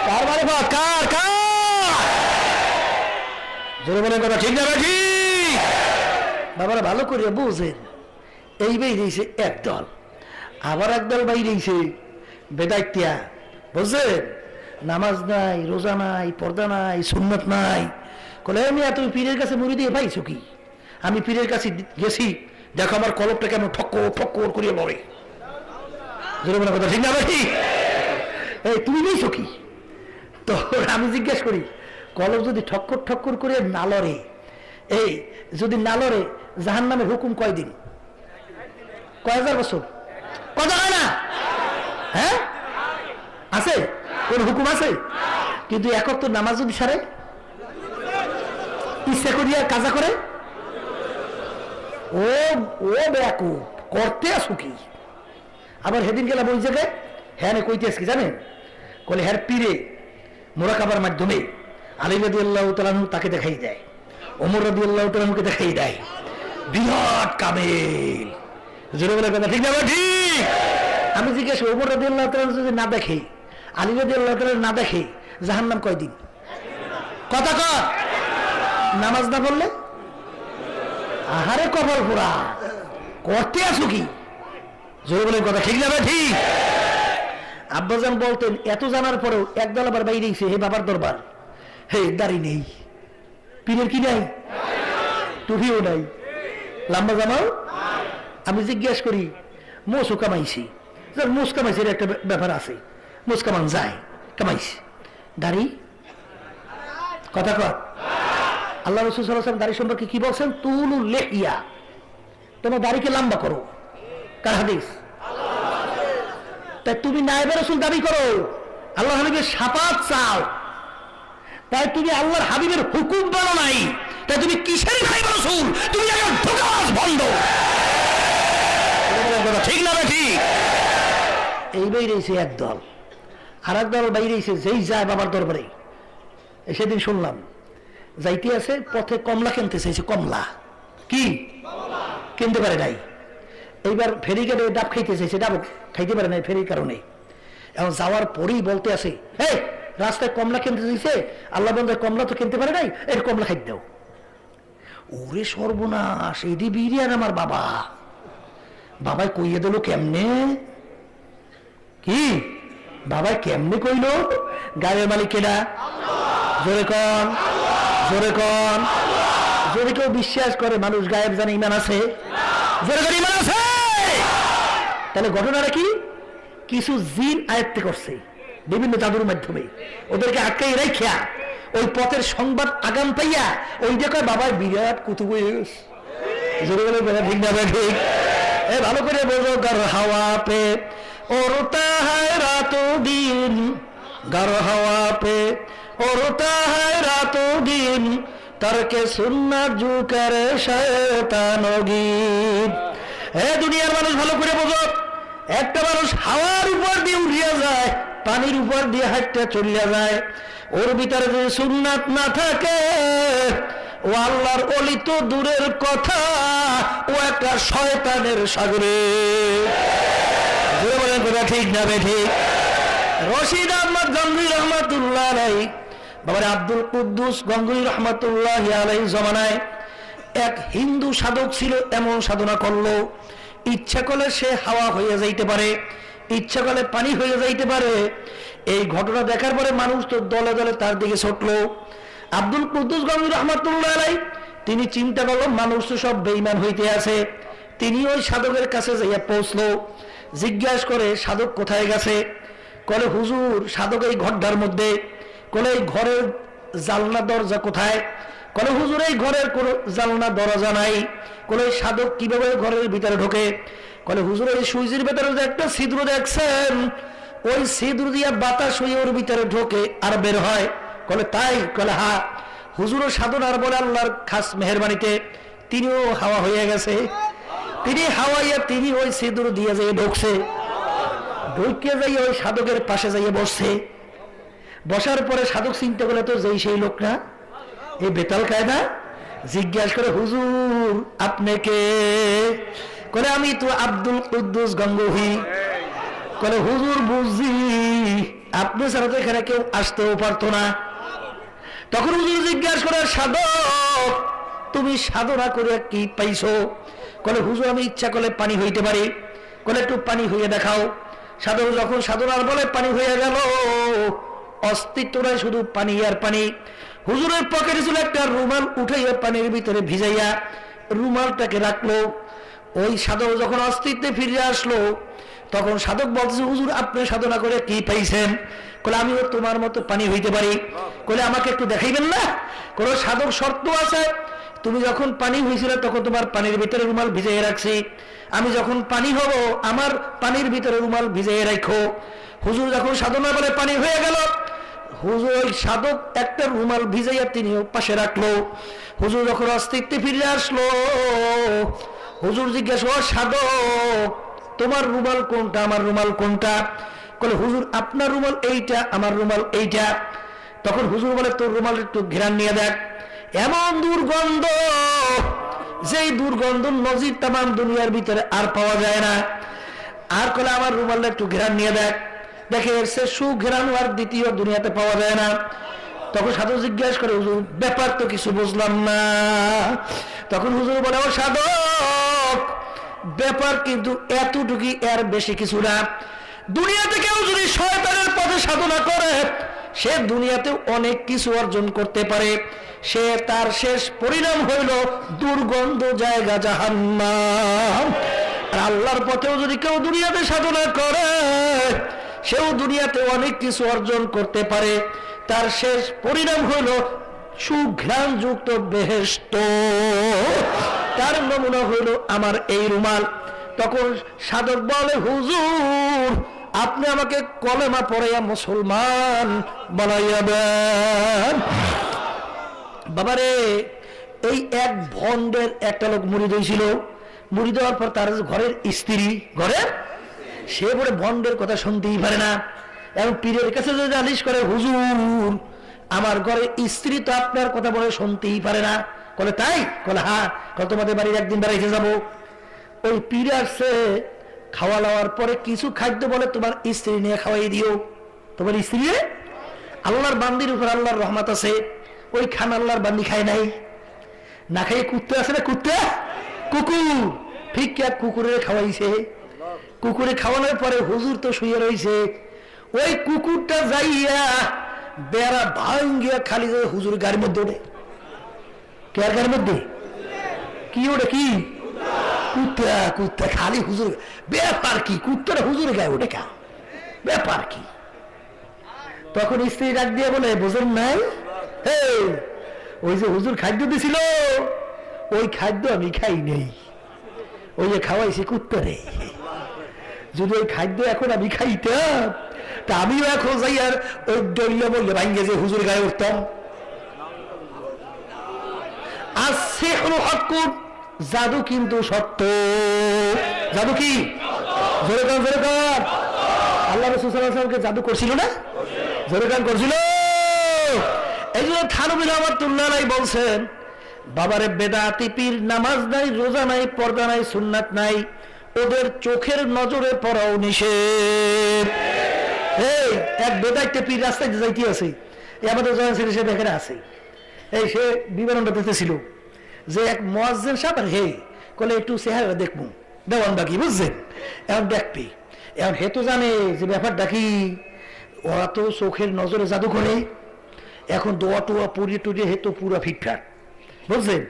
[SPEAKER 1] কার মারেফাত? কার কার? জরুরি কথা ঠিক না ঠিক? বাবারা ভালো করে বুঝেন। এই বাইরেছে একদল, আবার একদল বাইরেছে বেদাইত্যা। বুঝছেন? নামাজ নাই, রোজা নাই, পর্দা নাই, সুন্নত নাই। বলে আমি তুমি পীরের কাছে মুড়ি দিয়ে পাইছো কি? আমি পীরের কাছে গেছি, দেখো আমার কলবটা কেমন ঠক্কর ঠক্কর করিয়ে লড়ে। কথা ঠিক না ভাই? এই তুমি নেই কি? তো আমি জিজ্ঞেস করি কলব যদি ঠক্কর ঠক্কর করে না লড়ে, এই যদি না লড়ে জাহান্নামের হুকুম কয়দিন? কয় হাজার বছর? কথা হয় না? হ্যাঁ আছে, কোন হুকুম আছে? কিন্তু একক তো নামাজ যদি সারে ইচ্ছা করিয়া কাজা করে, ও ও বেয়াকু করতে আসু কি? আবার সেদিন গেলাম ওই জায়গায়, হ্যাঁ কইতে আসকি জানেন, বলে হ্যাঁ পীরে মোরাকাবার মাধ্যমে আলী রাদিয়াল্লাহু তাআলা তাকে দেখাই দেয়, ওমর রাদিয়াল্লাহু তাআলাকে দেখাই দেয়, বিরাট কামেল। জোরে বলে কথা ঠিক না? ঠিক। আমি জিজ্ঞেস ওমর রাদিয়াল্লাহু তাআলা যদি না দেখে, আলী রাদিয়াল্লাহু তাআলা না দেখে, জাহান্নাম কয়দিন? কথা কর। নামাজ না পড়লে আহারে কবর পোড়া করতে আসো কি? জোরে বলে কথা ঠিক না? ঠিক। আব্বাজান বলতেন এত জানার পরেও একদল আবার বাইরে এসে হে বাবার দরবার, হে দাড়ি নেই, পীরের কি নাই, টুপিও নাই, লম্বা জামাও। আমি জিজ্ঞাসা করি মোসও কামাইছি, মোস কামাইছে একটা ব্যাপার আছে, মোস কামান যায় কামাইছে, দাড়ি কথা কর। আল্লাহ রাসূল সাল্লাল্লাহু আলাইহি ওয়াসাল্লাম দাড়ি সম্পর্কে কি বলছেন? তুলুল লিহিয়া, তোমার দাড়িকে লম্বা করো। কার হাদিস? তাই তুমি নায়েবে রাসূল দাবি করো, আল্লাহ হাবিবের শাফাত চাও, তাই তুমি আল্লাহর হাবিবের হুকুম পালো নাই, তাই তুমি কিসের নায়েবে রাসূল? তুমি একজন ধোঁকাবাজ ভণ্ড। ঠিক না? ঠিক। এই বাইরেছে একদল, আর একদল বাইরেছে যেই যায় বাবার দরবারে। সেদিন শুনলাম যাইতে আছে পথে কমলা কিনতে চাইছে, কমলা কি কিনতে পারে নাই, এইবার ফেরি গেলে ডাব খাইতে চাইছে, ডাব খাইতে পারে নাই ফেরির কারণে। এখন যাওয়ার পরেই বলতে আছে, এই রাস্তায় কমলা কিনতে চাইছে, আল্লাহ বন্ধু কমলা তো কিনতে পারে নাই, এর কমলা খাইতে দাও। ওরে সর্বনাশ, এই দি বিরিয়ান আমার বাবা, বাবাই কইয়ে দিল কেমনে, কি বাবাই কেমনে কইল? গায়ের মালিক কেনা? জোরে কন, জোরে কন। যদি কেউ বিশ্বাস করে মানুষ গায়েব জানে, ইমান আছে? জোরে করে ইমান আছে? তাহলে ঘটনাটা কি? কিছু জিন আয়ত্ত করছে বিভিন্ন জাদুর মাধ্যমে, ওদেরকে আটকাই রাখিয়া ওই পথের সংবাদ আগাম পাইয়া ওই দেখো বাবার বিরাট কুতুব হয়ে গেছে। জোরে বলে ঠিক না? ঠিক। এ ভালো করে বোঝো, গার হাওয়া পে ওরতা হয় রাতো দিন, গার হাওয়া পে ওরতা হয় রাতো দিন, তরকে সুন্নাত জু করে শয়তানগীত। হে দুনিয়ার মানুষ ভালো করে বোঝো, একটা মানুষ হাওয়ার উপর দিয়ে উড়িয়া যায়, পানির উপর দিয়ে হাঁটতে চলিয়া যায়, ওর ভিতরে যদি সুন্নাত না থাকে, ও আল্লাহর ওলি তো দূরের কথা, ও একটা শয়তানের সাগরে। ঠিক না? ঠিক। রশিদ আহমদ গঙ্গুই রহমাতুল্লাহ আলাইহি, বাবার আব্দুল কুদ্দুস গঙ্গুই রহমাতুল্লাহ আলাইহি জমানায় এক হিন্দু সাধক ছিল, এমন সাধনা করলো ইচ্ছা করলে সে হাওয়া হয়ে যাইতে পারে, ইচ্ছা করলে পানি হয়ে যাইতে পারে। এই ঘটনা দেখার পরে মানুষ তো দলে দলে তার দিকে ছুটলো। আব্দুল কুদ্দুস গঙ্গুই রহমাতুল্লাহ আলাইহি তিনি চিন্তা করলো মানুষ তো সব বেঈমান হইতে আছে, তিনি ওই সাধকের কাছে যাইয়া পৌঁছলো, জিজ্ঞাসা করে সাধক কোথায় গেছে? কলে হুজুর সাধক এই ঘরটার মধ্যে। কলে এই ঘরের জালনা দরজা কোথায়? কলে হুজুর এই ঘরের কোনো জালনা দরজা নাই। কলে সাধক কিভাবে ঘরের ভিতরে ঢোকে? কলে হুজুর এই সুইচের ভিতরে যে একটা ছিদ্র দেখছেন, ওই ছিদ্র দিয়ে বাতাস হয়ে ওর ভিতরে ঢোকে আর বের হয়। কলে তাই? কলে হা। হুজুরও সাধনার বলে আল্লাহর খাস মেহেরবানিতে তিনিও হাওয়া হয়ে গেছে, তিনি হাওয়াইয়া তিনি ওই ছিদ্র দিয়ে যেয়ে ঢুকছে, ঢুকিয়ে যাই ওই সাধকের পাশে যাইয়ে বসছে। বসার পরে সাধক চিন্তা করে তো যেই সেই লোক না, এই বেতাল কায়দা। জিজ্ঞাসা করে হুজুর আপনি কে? করে আমি তো আব্দুল কুদ্দুস গঙ্গুহি। করে হুজুর বুঝছি, আপনি ছাড়া তো এখানে কেউ আসতেও পারতো না। তখন হুজুর জিজ্ঞাসা করে সাধক তুমি সাধনা করে কি পাইছো? কলে হুজুর আমি ইচ্ছা করলে পানি হইতে পারি। কলে একটু পানি হইয়ে দেখাও। সাধক যখন সাধনার বলে পানি হয়ে গেল, অস্তিত্বটাই শুধু পানি আর পানি। হুজুরের পকেটে ছিল একটা রুমাল, উঠাইয়া পানির ভিতরে ভিজাইয়া রুমালটাকে রাখলো। ওই সাধক যখন অস্তিত্বে ফিরে আসলো তখন সাধক বলতেছে, হুজুর আপনি সাধনা করে কি পাইছেন? বলে আমিও তোমার মতো পানি হইতে পারি। বলে আমাকে একটু দেখাইবেন না? কোন সাধক শর্ত আছে, তুমি যখন পানি হয়েছিল তখন তোমার পানির ভিতরে রুমাল ভিজিয়ে রাখছি, আমি যখন পানি হব আমার পানির ভিতরে রুমাল ভিজিয়ে রাখো। হুজুর যখন সাধনা বলে পানি হয়ে গেল, হুজুর ওই সাধক একটা রুমাল ভিজাইয়া তিনি পাশে রাখলো। হুজুর যখন অস্তিত্বে ফিরে আসলো, হুজুর জিজ্ঞাসা, ও সাধক তোমার রুমাল কোনটা, আমার রুমাল কোনটা? বলে হুজুর আপনার রুমাল এইটা, আমার রুমাল এইটা। তখন হুজুর বলে তোর রুমাল একটু ঘেরান নিয়ে দেখ, এমন দুর্গন্ধ, যেই দুর্গন্ধ নজির তামাম দুনিয়ার ভিতরে আর পাওয়া যায় না। আর কলে আমার রুমালটা একটু ঘেরান নিয়ে দেখ, দেখে এর সে সুঘেরান আর দ্বিতীয় দুনিয়াতে পাওয়া যায় না। তখন সাধক জিজ্ঞাসা করে, হুজুর ব্যাপার তো কিছু বুঝলাম না। তখন হুজুর বলে, ও সাধক ব্যাপার কিন্তু এতটুকুই, এর বেশি কিছু না। দুনিয়াতে কেউ যদি শয়তানের পথে সাধনা করে সে দুনিয়াতে অনেক কিছু অর্জন করতে পারে, সে তার শেষ পরিণাম হইল দুর্গন্ধ জায়গা জাহান্নাম। আর আল্লাহর পথেও যদি কেউ দুনিয়াতে সাধনা করে সেও দুনিয়াতে অনেক কিছু অর্জন করতে পারে, তার শেষ পরিণাম হইল সুঘ্রাণযুক্ত বেহেশত। তার নমুনা হইল আমার এই রুমাল। তখন সাধক বলে, হুজুর আপনি আমাকে কলেমা পড়াইয়া মুসলমান বানাইয়া দেন। বাবারে, এই এক ভন্ডের একটা লোক মুরিদ হয়েছিল, মুরিদ হওয়ার পর তার ঘরের স্ত্রী, ঘরের সে বলে ভন্ডের কথা শুনতেই পারে না, এবং পীরের কাছে যদি নালিশ করে, হুজুর আমার ঘরে স্ত্রী তো আপনার কথা বলে শুনতেই পারে না। বলে তাই? বলে হ্যাঁ। তোমাদের বাড়ির একদিন বেড়াইতে যাবো। ওই পীর আসছে, খাওয়া লাওয়ার পরে কিছু খাদ্য বলে তোমার স্ত্রী নিয়ে খাওয়াই দিও। তোমার স্ত্রী আল্লাহর বান্দির উপর আল্লাহর রহমত আছে, ওই খান আল্লাহর বান্দি খায় নাই, না খাইয়ে কুত্তে আছে না, কুত্তে কুকুর ঠিক কুকুরের খাওয়াইছে। কুকুরে খাওয়ানোর পরে হুজুর তো শুয়ে রয়েছে, ওই কুকুরটা যাইয়া বেড়া ভাঙ্গিয়া খালি হুজুর গাড়ির মধ্যে ওঠে। কে গাড়ির মধ্যে কি ওঠে? কি কুত্তা? কুত্তা খালি হুজুর। ব্যাপার কি? কুত্তারা হুজুরের গায়ে ওঠে কা? ব্যাপার কি? তখন স্ত্রী ডাক দিয়ে বলে, বোঝেন নাই, ওই যে হুজুর খাদ্য দিছিল ওই খাদ্য আমি খাই নেই, ওই যে খাওয়াইছি কুত্তারে। যদি ওই খাদ্য এখন আমি খাইতাম তা আমিও এখন যাই আর ওই দলীয় বললে ভাঙ্গে যে হুজুর গায়ে উঠতাম। আর সে হলো হক, জাদু কিন্তু সত্য। জাদু কি? জোরে গান, জোরে গান। আল্লাহ রাসূল সাল্লাল্লাহু আলাইহি ওয়াসাল্লামকে জাদু করছিল না? জোরে গান করছিল। এই জন্য থানবী রহমাতুল্লাহ আলাইহি বলছেন, বাবারে বেদাতি পীর নামাজ নাই, রোজা নাই, পর্দা নাই, সুন্নাত নাই, ওদের চোখের নজরে পড়াও নিষেধ। এই এক বেদাইতে পীর রাস্তায় যাইতে আছে, আমাদের জয়েন সিটি সে এখানে আছে, এই সে বিবরণটা দিতেছিল যে এক মুয়াজ্জিন সাহেব হে কলে একটু চেহারা দেখবো, দেওয়ান বাকি বুঝছেন, এখন দেখবি। এখন হে তো জানে যে ব্যাপারটা কি, ওরা তো চোখের নজরে জাদু করে। এখন দোয়া টোয়া পুড়িয়ে টুড়িয়ে হে তো পুরো ফিটফাট বুঝছেন।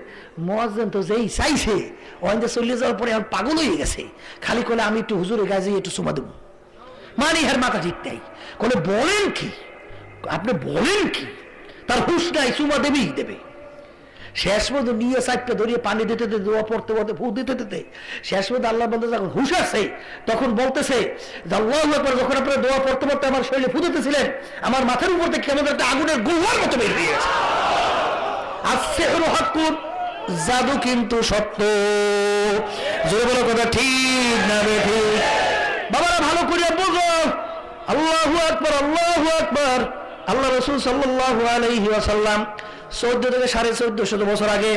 [SPEAKER 1] মুয়াজ্জিন তো যেই চাইছে ওখানে চলে যাওয়ার পরে এখন পাগল হয়ে গেছে, খালি কলে আমি একটু হুজুরের গায়ে একটু চুমা দেবো, মানে হের মাথা ঠিক নাই। কলে বলেন কি আপনি, বলেন কি? তার হুশ নাই, চুমা দেবেই দেবে। শেষ মধ্যে নিয়ে সাইডটা ধরিয়ে পানি দিতে দিতে, দোয়া পড়তে পড়তে, ফু দিতে দিতে শেষ মধ্যে আল্লাহ বলতে যখন হুশ আসে তখন বলতেছে আল্লাহু আকবার, যখন আপনারা দোয়া পড়তে পড়তে আমার শরীরে ফু দিতেছিলেন আমার মাথার উপর থেকে কেমন একটা আগুনের গুহার মতো বের হয়ে গেছে। আসছে হলো হাক্কুর, জাদু কিন্তু সত্য। জোরে বলো কথা ঠিক না বেঠিক? বাবারা ভালো করে বুঝো। আল্লাহু আকবার, আল্লাহু আকবার। আল্লাহ রাসূল সাল্লাল্লাহু আলাইহি ওয়াসাল্লাম 14 থেকে 1450 বছর আগে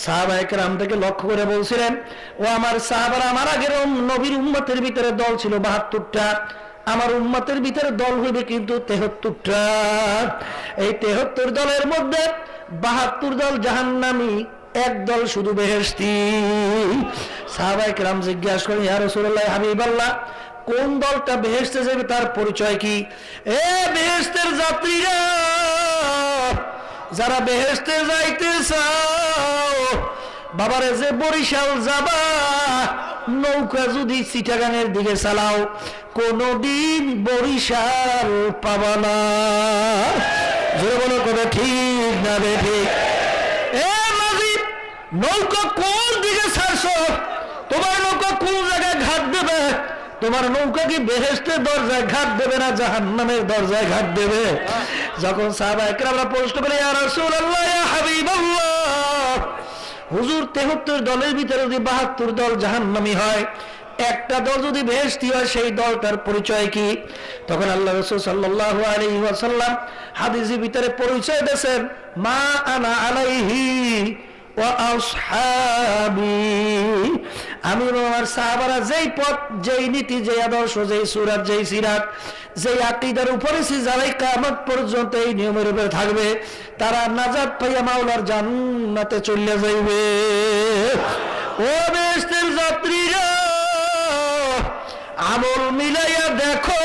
[SPEAKER 1] সাহাবায়ে কেরাম থেকে লক্ষ্য করে বলছিলেন, ও আমার সাহাবারা, আমার আগের নবীর উম্মতের ভিতরে দল ছিল 72টা, আমার উম্মতের ভিতরে দল হইবে কিন্তু 73টা। এই 73 দলের মধ্যে 72 দল জাহান্নামী, এক দল শুধু বেহেশতি। সাহাবায়ে কেরাম জিজ্ঞাসা করেন, ইয়া রাসূলুল্লাহ, হাবিবাল্লাহ, কোন দলটা বেহেশতে যাবে তার পরিচয় কি? এ বেহেশতের যাত্রীরা, যারা বেহেশতে যাইতে চাও বাবারে যে বরিশাল যাবা, নৌকা যদি চিটাগাঙের দিকে চালাও, কোনদিন বরিশাল পাবা না। জোরে বলো কথা ঠিক না ঠিক? এ মাঝি, নৌকা কোন দিকে ছাড়ছো? তোমার নৌকা কোন জায়গায় ঘাট দেবে? তোমার নৌকা কি বেহেশতের দরজায় ঘাট দেবে না জাহান্নামের দরজায় ঘাট দেবে? যখন সাহাবায়ে কেরামরা প্রশ্ন করে, ইয়া রাসূলুল্লাহ, ইয়া হাবিবাল্লাহ, হুজুর 73 দলের ভিতরে যদি 72 দল জাহান্নামী হয়, একটা দল যদি বেহেশতি হয়, সেই দলটার পরিচয় কি? তখন আল্লাহ রাসূল সাল্লাল্লাহু আলাইহি ওয়াসাল্লাম হাদিসের ভিতরে পরিচয় দেন, মা আনা আলাইহি ওয়া আসহাবি, আমি আমার সাহাবারা যেই পথ, যেই নীতি, যেই আদর্শ, যেই সুরাত, যেই সিরাত, যেই আকীদার উপরে যারাই কিয়ামত পর্যন্ত এই নিয়মের উপরে থাকবে, তারা নাজাত পাইয়া মাওলার জান্নাতে চলে যাইবে। ও বেহেশতের যাত্রীরা, আমল মিলাইয়া দেখো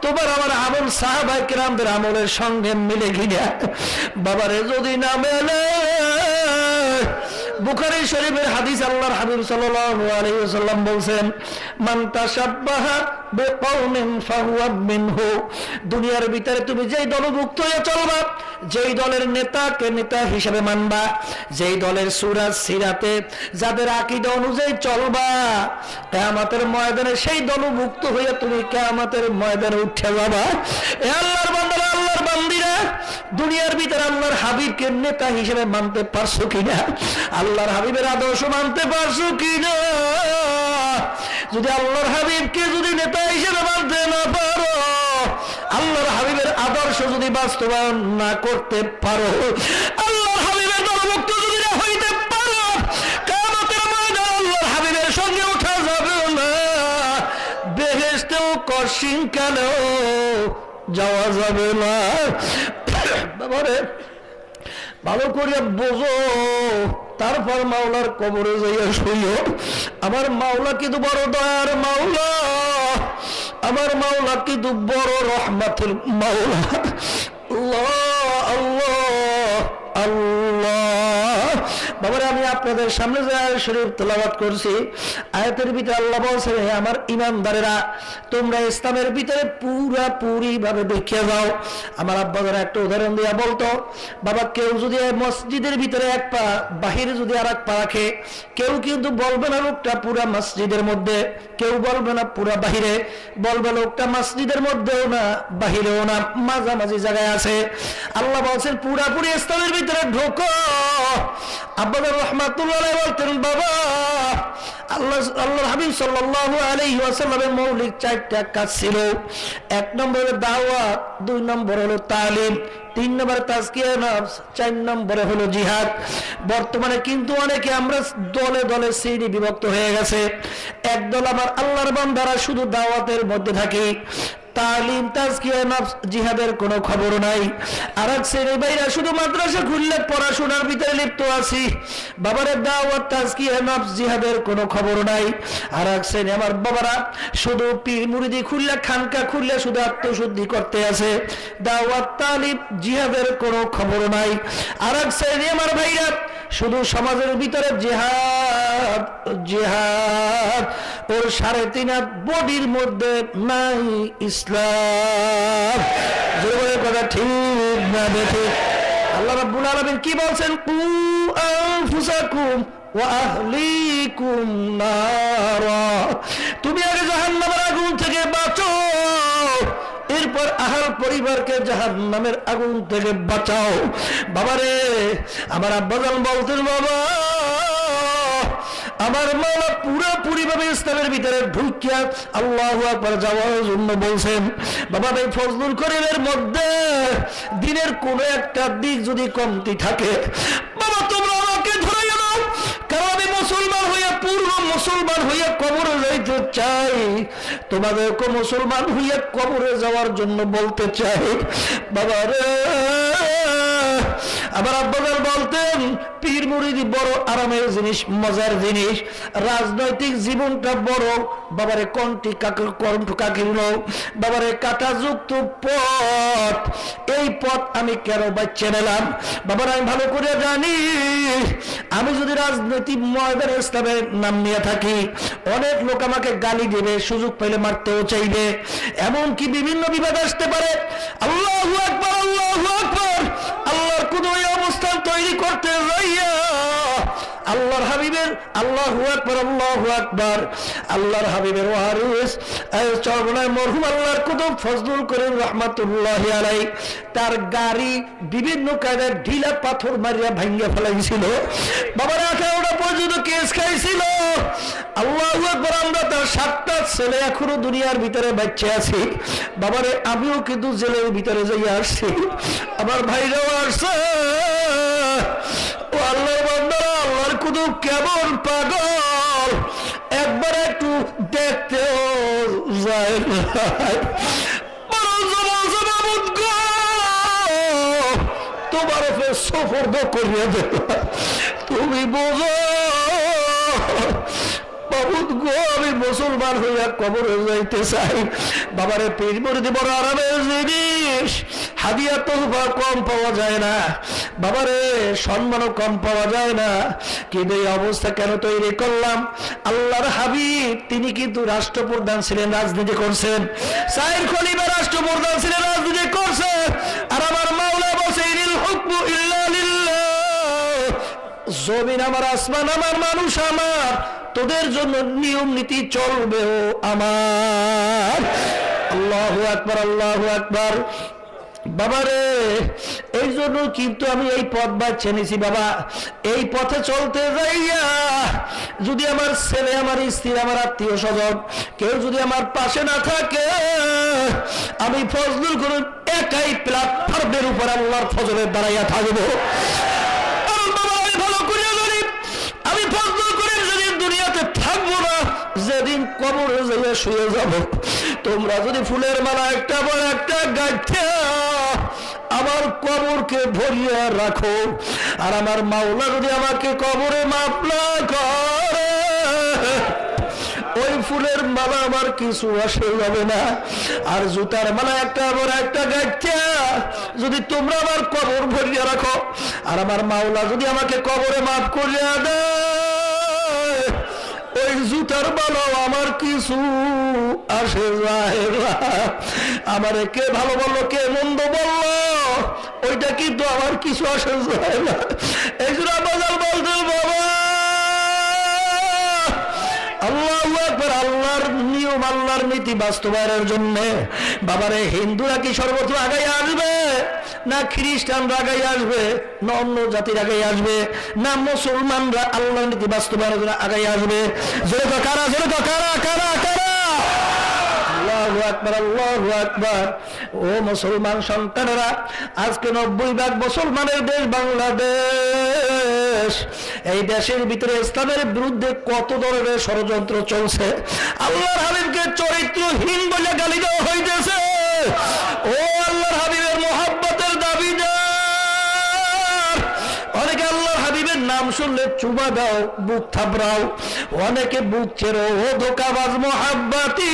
[SPEAKER 1] তোমার আমার আমল সাহাবায়ে কেরামদের আমলের সঙ্গে মিলে কিনা। বাবারে যদি না মেলে, বুখারী শরীফের হাদিস, আল্লাহর হাবিব সাল্লাল্লাহু আলাইহি ওয়াসাল্লাম বলেন, মান তাশাব্বাহা বিকওমিন ফাহুয়া মিনহু, দুনিয়ার ভিতরে তুমি যেই দলভুক্ত হয়ে চলবা, যেই দলের নেতাকে নেতা হিসেবে মানবা, যেই দলের সূরা সিরাতে যাদের আকীদা অনুযায়ী চলবা, কিয়ামতের ময়দানে সেই দলভুক্ত হয়ে তুমি কিয়ামতের ময়দানে উঠে যাবা। এ আল্লাহর বান্দারা, আল্লাহর বান্দিরা, দুনিয়ার ভিতরে আল্লাহর হাবিবকে নেতা হিসেবে মানতে পারছো কিনা? আল্লাহর হাবিবের আদর্শ মানতে পারছো কিনা? যদি আল্লাহর হাবিবকে যদি নেতা হিসেবে মানতে না পারো, আল্লাহর হাবিবের আদর্শ যদি বাস্তবায়ন না করতে পারো, আল্লাহর হাবিবের দলভুক্ত যদি না হইতে পারো, কিয়ামতের ময়দানে আল্লাহর হাবিবের সঙ্গে ওঠা যাবে না, বেহেশতেও কশিনকালেও যাওয়া যাবে না। বাবারে ভালো করে বোঝো, তারপর মাওলার কবরে যাইয়া শুইও। আমার মাওলা কিন্তু বড় দয়ার মাওলা, আমার মাওলা কিন্তু বড় রহমতের মাওলা। আল্লাহ আল্লাহ আল্লাহ। বাবারে আমি আপনাদের সামনে যে আয়াত শরীফ তেলাওয়াত করছি, আয়াতের ভিতরে আল্লাহ বলছেন, হে আমার ঈমানদারেরা, তোমরা ইসলামের ভিতরে পুরাপুরি ভাবে দেখিয়ে যাও। আমার আব্বাদের একটা উদাহরণ দিয়া বলতো, বাবা কেউ যদি মসজিদের ভিতরে এক পা, বাহিরে যদি আর এক পা রাখে, কেউ কিন্তু বলবে না লোকটা পুরা মসজিদের মধ্যে, কেউ বলবে না পুরা বাহিরে, বলবে লোকটা মসজিদের মধ্যেও না বাহিরেও না, মাঝামাঝি জায়গায় আছে। আল্লাহ বলছেন পুরাপুরি ইসলামের ভিতরে ঢোকো। আব্বাদের রাহমাতুল্লাহ আলাইহি বলতেন, বাবা আল্লাহর হাবিব সাল্লাল্লাহু আলাইহি ওয়াসাল্লামের মৌলিক 4টা কাজ ছিল। 1 নম্বরে দাওয়াত, 2 নম্বরে হলো তালিম, 3 নম্বরে তাজকিয়া নফস, 4 নম্বরে হলো জিহাদ। বর্তমানে কিন্তু অনেকে আমরা দলে দলে শ্রেণী বিভক্ত হয়ে গেছে। একদল আমার আল্লাহর বান্দারা শুধু দাওয়াতের মধ্যে থাকে, তালিম, তাজকিয়া নফস, জিহাদের কোনো খবর নাই। আর এক শ্রেণীর ভাইরা শুধু মাদ্রাসা খুললে পড়াশোনার ভিতরে লিপ্ত আছি, বাবারে দাওয়াত, তাজকিয়া নফস, জিহাদের কোনো খবর নাই। আর এক শ্রেণী আমার বাবারা শুধু পীর মুরিদি খুললে, খানকা খুললে শুধু আত্মশুদ্ধি করতে আছে, দাওয়াত, তালিম, জিহাদের কোনো খবর নাই। আর এক শ্রেণী আমার ভাইরা শুধু সমাজের ভিতরে জিহাদ জিহাদ, ওর 3.5 হাত বডির মধ্যে নাই ইসলাম। জোরে কথা ঠিক না দেখে আল্লাহ রাব্বুল আলামিন কি বলছেন, কু আনফুসাকুম ওয়া আহলিকুম নারা, তুমি আগে জাহান্নামের আগুন থেকে বাঁচো, এরপর আহল পরিবারকে জাহান্নামের আগুন থেকে বাঁচাও। বাবারে আমার আব্বাজান বলতেন, বাবা আমার মাওলা পুরোপুরি ভাবে ইসলামের ভিতরে ঢুকিয়া আল্লাহু আকবার যাওয়ার জন্য বলছেন। বাবা ভাই ফজলুল করিমের মধ্যে দিনের কোন একটা দিক যদি কমতি থাকে, বাবা তোমরা আমাকে ধরে নাও, কারণ আমি মুসলমান হইয়া, পূর্ণ মুসলমান হইয়া কবরে যাইতে চাই, তোমাদেরকে মুসলমান হইয়া কবরে যাওয়ার জন্য বলতে চাই। বাবা রে আবার আব্বাজান বলতেন পীর মুরিদি বড় আরামের জিনিস, মজার জিনিস, রাজনৈতিক জীবনটা বড় বাবারে কণ্ঠ কাকিরুল বাবারে কাটাযুক্ত পথ। এই পথ আমি কেন বাচ্চা নিলাম বাবার? আমি ভালো করে জানি আমি যদি রাজনৈতিক ময়দানে ইসলামের নাম নিয়ে থাকি অনেক লোক আমাকে গালি দেবে, সুযোগ পেলে মারতেও চাইবে, এমনকি বিভিন্ন বিবাদ আসতে পারে। আল্লাহু আকবার, আল্লাহু আকবার। আল্লাহর কোন অবস্থান তৈরি করতে যাইয়া আল্লাহর হাবিবের আল্লাহু আকবার, আল্লাহু আকবার, আল্লাহর হাবিবের ওয়ারিস চরমনায় মরহুম আল্লাহর কুতুব ফজলুল করিম রাহমাতুল্লাহি আলাইহি তার গাড়ি বিভিন্ন কায়দায় ঢিলা পাথর মারিয়া ভাঙিয়া ফেলাইছিল। বাবার 18টা পর্যন্ত কেস খাইছিল। আল্লাহু আকবার। আমরা তার 7টা ছেলে এখনো দুনিয়ার ভিতরে বাচ্চা আছি। বাবারে আমিও কিন্তু জেলের ভিতরে যাইয়া আসছি, আমার ভাইরাও আসছে। ও আল্লাহর বান্দারা, আল্লাহর কুতুব কেমন পাগল একবার একটু দেখতেও যায় না। তোমার সফর্দ করিয়া দেব, তুমি বোঝো বাবুদ গো, আমি মুসলমান হইয়া কবরে যাইতে চাই। বাবারে পীর মুরিদি বড় আরামের জিনিস, হাদিয়া তোহফা কম পাওয়া যায় না বাবারে, সম্মানও কম পাওয়া যায় না। কিন্তু এই অবস্থা কেন তৈরি করলাম? আল্লাহর হাবিব তিনি কিন্তু রাষ্ট্রপ্রধান ছিলেন, রাজনীতি করছেন। সাইর খলিফা রাষ্ট্রপ্রধান ছিলেন, রাজনীতি করছেন। আর আমার মাওলা বলছে ইনিল হুকমু ইল্লা লিল্লাহ, জমিন আমার, আসমান আমার, মানুষ আমার, তোদের জন্য নিয়ম নীতি চলবে ও আমার। আল্লাহু আকবার, আল্লাহু আকবার। বাবারে এই জন্য কিন্তু আমি এই পথ বাছে নিছি বাবা। এই পথে চলতে যাইয়া যদি আমার ছেলে, আমার স্ত্রী, আমার আত্মীয় স্বজন কেউ যদি আমার পাশে না থাকে, আমি ফজলুল করিম একাই প্ল্যাটফর্মের উপর আল্লাহর ফজলের দাঁড়াইয়া থাকবো। আমি ফজলুল করিম যেদিন দুনিয়াতে থাকবো না, যেদিন কবরে যাইয়া শুয়ে যাব, তোমরা যদি ফুলের মালা একটা বড় একটা গাইতে আমার কবরকে ভরিয়ে রাখো, আর আমার মাওলা যদি আমাকে কবরে মাফ না করে, ওই ফুলের মালা আমার কিছু আসে যাবে না। আর জুতার মালা একটা বড় একটা গাইতে যদি তোমরা আমার কবর ভরিয়ে রাখো, আর আমার মাওলা যদি আমাকে কবরে মাফ করিয়া দেয়, ওই জুতার মালাও আমার কিছু আসে যায় না। আমারে কে ভালো বললো, কে মন্দ বললো, ওইটা কিন্তু আমার কিছু আসে যায় না। এই জন্য বাজার বলতে বাবা আল্লাহু আকবার, আল্লাহর নিয়ম, আল্লাহর নীতি বাস্তবায়নের জন্য বাবারে হিন্দুরা কি সর্বত্র আগাই আসবে, না খ্রিস্টানরা আগাই আসবে, না অন্য জাতির আগাই আসবে, না মুসলমানরা আল্লাহর নীতি বাস্তবায়নের জন্য আগাই আসবে? জোরে তো কারা, জোরে তো কারা কারা কারা? আল্লাহু আকবার, আল্লাহু আকবার। ও মুসলমান সন্তানেরা, আজকে 90% মুসলমানের দেশ বাংলাদেশ। এই দেশের ভিতরে ইসলামের বিরুদ্ধে কত ধরনের ষড়যন্ত্র চলছে। আল্লাহর হাবিবকে চরিত্রহীন বলে গালি দেওয়া হইতেছে। ও আল্লাহর হাবিবের মোহাব্বতের দাবিদার, অনেকে আল্লাহর হাবিবের নাম শুনলে চুমা দাও, বুক থাবড়াও, অনেকে বুক চেরো। ও ধোকাবাজ মোহাব্বতি,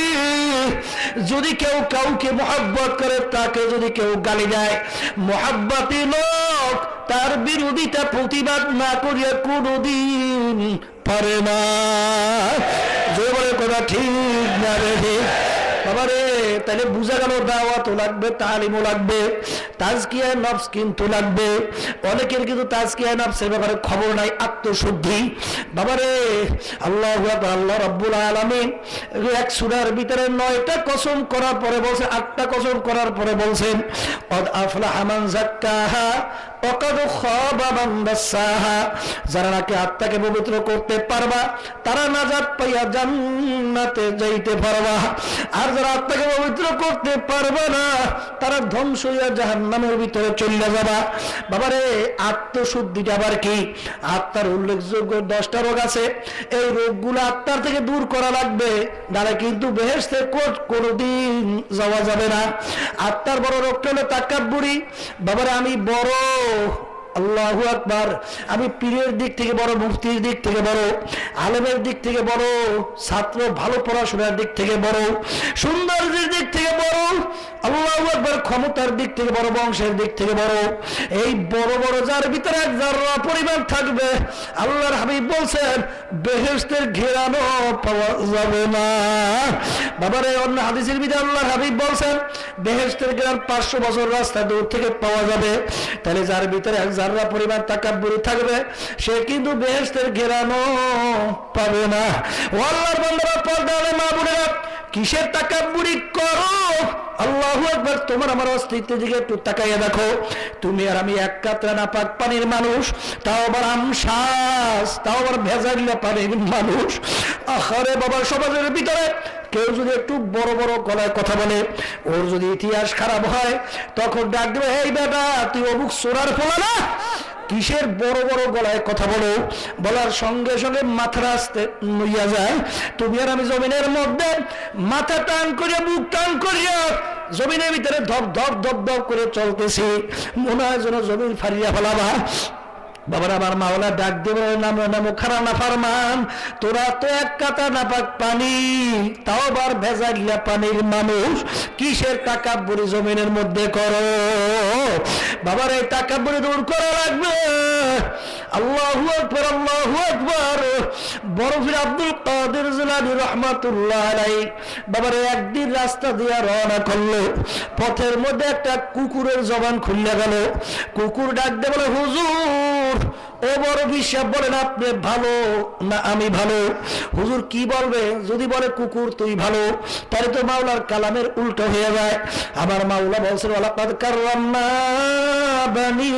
[SPEAKER 1] যদি কেউ কাউকে মোহাব্বত করে, তাকে যদি কেউ গালি দেয়, মোহাব্বতি লোক তার বিরোধিতা প্রতিবাদ না করিয়া কোনদিন পারে না। যে বলে কথা ঠিক না রে বাবারে, তাহলে বুঝা গেল দাওয়াতও লাগবে, তালিমও লাগবে, তাজকিয়া নফস কিন্তু লাগবে। অনেকের কিন্তু তাজকিয়া নফসের ব্যাপারে খবর নাই, আত্মশুদ্ধি বাবারে। আল্লাহু আকবার। আল্লাহ রাব্বুল আলামিন এক সূরার ভিতরে 9টা কসম করার পরে বলছে, 8টা কসম করার পরে বলছেন কদ আফলাহা মান যাক্কাহা ওয়া কদ খাবা মান দাসাহা। যারা নাকি আত্মাকে পবিত্র করতে পারবা, তারা নাজাত পাইয়া জান্নাতে যাইতে পারবা। আর যারা আত্মাকে পবিত্র করতে পারবে না, তারা ধ্বংস হইয়া জাহান্নামের ভিতরে চলে যাবা। বাবারে আত্মশুদ্ধিটা আবার কি? আত্মার উল্লেখযোগ্য 10টা রোগ আছে। এই রোগগুলো আত্মার থেকে দূর করা লাগবে, নাহলে কিন্তু বেহেশতে কোনোদিন যাওয়া যাবে না। আত্মার বড় রোগটা হলো তাকাব্বুরি। বাবারে আমি বড়, আল্লাহু আকবার। আমি পীরের দিক থেকে বড়, মুফতির দিক থেকে বড়, আলেমের দিক থেকে বড়, ছাত্র ভালো পড়াশোনার দিক থেকে বড়, সৌন্দর্যের দিক থেকে বড়, আল্লাহু আকবার, ক্ষমতার দিক থেকে বড়, বংশের দিক থেকে বড়, এই বড় বড় যার ভিতরে এক যারা পরিমাণ থাকবে, আল্লাহর হাবিব বলছেন বেহেশতের ঘেরানো পাওয়া যাবে না। বাবারে অন্য হাদিসের ভিতরে আল্লাহর হাবিব বলছেন বেহেশতের ঘেরান 500 বছর রাস্তা দূর থেকে পাওয়া যাবে। তাহলে যার ভিতরে এক যারা পরিমাণ তাকাব্বুরি থাকবে সে কিন্তু বেহেশতের ঘেরানো পাবে না। ও আল্লাহর বান্দারা, পর্দাওয়ালা মা বোনেরা, কিসের তাকাব্বুরি করো? আল্লাহু আকবার। তোমার আমার অস্তিত্বের দিকে একটু তাকাইয়া দেখো। তুমি আর আমি এক কাতরা নাপাক পানির মানুষ, তাও আবার আমশ্বাস, তাও আবার ভেজালিয়া পানির মানুষ। আহারে বাবা, সমাজের ভিতরে কেউ যদি একটু বড় বড় গলায় কথা বলে, ওর যদি ইতিহাস খারাপ হয়, তখন ডাক দেবে, এই বেটা তুই অমুক সোনার ফোলা না? কিসের বড় বড় গলায় কথা বলো? বলার সঙ্গে সঙ্গে মাথা আসতে লইয়া যায়। তুমি আর আমি জমিনের মধ্যে মাথা টান করিয়া, বুক টান করিয়া জমিনের ভিতরে ধপ ধপ ধপ ধপ করে চলতেছি, মনে হয় যেন জমিন ফারিয়া ফেলাবা। বাবার আমার মাওলা ডাক দেব, নামো খারা না ফারমান, তোরা তো এক কাতা নাপাক পানি, তাও আবার ভেজালিয়া পানির মানুষ, কিসের তাকাব্বুরি জমিনের মধ্যে করো? বাবার এই তাকাব্বুরি দূর করা লাগবে। আল্লাহু আকবার, আল্লাহু আকবার। বরফির আব্দুল কাদের জিলানী রাহমাতুল্লাহ আলাইহি বাবার একদিন রাস্তা দিয়ে রওনা করলো, পথের মধ্যে একটা কুকুরের জবান খুলে গেল। কুকুর ডাক দিয়ে বলে, হুজুর, ও বড় বিশ্বাস, বলেন আপনি ভালো না আমি ভালো? হুজুর কি বলবে? যদি বলে কুকুর তুই ভালো, তাহলে তো মাওলার কালামের উল্টো হয়ে যায়। আমার মাওলা বলছেন, ওয়ালাকাদ কাররামনা বানি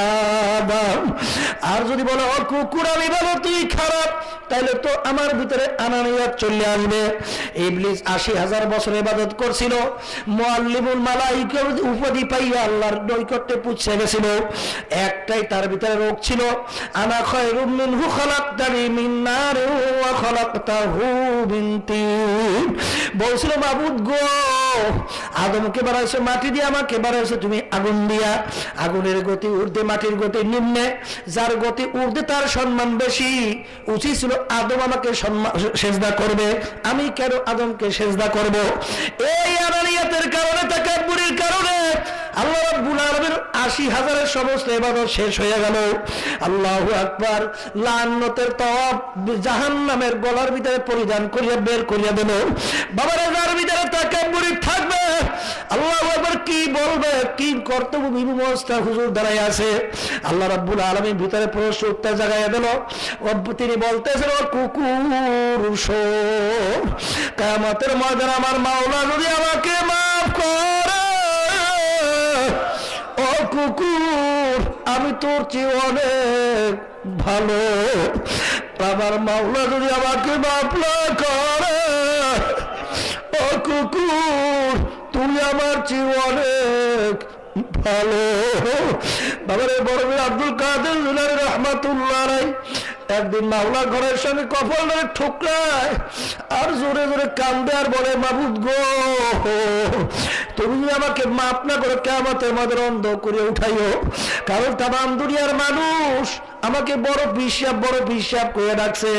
[SPEAKER 1] আদম। আর যদি বলে ও কুকুর আমি ভালো তুই খারাপ, তাহলে তো আমার ভিতরে আনানিয়াত চলে আসবে। ইবলিস 80,000 বছর ইবাদত করছিল, মুআল্লিমুল মালাইকা উপাধি পাইয়া আল্লাহর নৈকট্যে পৌঁছে গেছিল। একটাই তার ভিতরে রোগ ছিল, আনা খায়রুম মিনহু খালাকতানি মিন নার ওয়া খালাকতাহু মিন তিন। বলছিল, মাবুদ গো, আদমকে বানাইছো মাটি দিয়ে, আমাকে বানাইছো তুমি আগুন দিয়া। আগুনের গতি ঊর্ধ্বে, মাটির গতি নিম্নে, যার গতি ঊর্ধ্বে তার সম্মান বেশি। উচিত ছিল আদম আমাকে সেজদা করবে, আমি কেন আদমকে সেজদা করব? এই আনানিয়াতের কারণে, তাকাব্বুরির কারণে আল্লাহ রাব্বুল আলামিন 80,000-এর সমস্ত ইবাদত শেষ হয়ে গেল। আল্লাহু আকবার। লাআনতের তওয়াব জাহান্নামের গলার ভিতরে পরিধান করিয়া বের করিয়া দিল। বাবারে, যার ভিতরে তাকাব্বুরি থাকবে, আল্লাহু আকবার, কি বলবে, কি কর্তব্য বিমুস্তা হুজুর দাঁড়ায় আছে। আল্লাহ রাব্বুল আলামিন ভিতরে প্রশ্ন উত্তর জাগাইয়া দিল। তিনি বলতেছেন, ও কুকুর শোন, কিয়ামতের ময়দানে আমার মাওলা যদি আমাকে মাফ করে, ও কুকুর আমি তোর চেয়ে অনেক ভালো। আমার মাওলা যদি আমাকে মাফ না করে, ও কুকুর তুমি আমার চেয়ে অনেক ভালো। বাবারে, বড় আব্দুল কাদের জিলানী রাহমাতুল্লাহ আলাইহি একদিন মাওলার ঘরের সঙ্গে কপাল ধরে ঠোকরায় আর জোরে জোরে কান্দে আর বলে, মাবুদ গো, তুমি আমাকে মাফ না করে কিয়ামতের মাঠে অন্ধ করে উঠাইও। কারণ তামাম দুনিয়ার মানুষ আমাকে বড় বিশ্বাস করে রাখছে।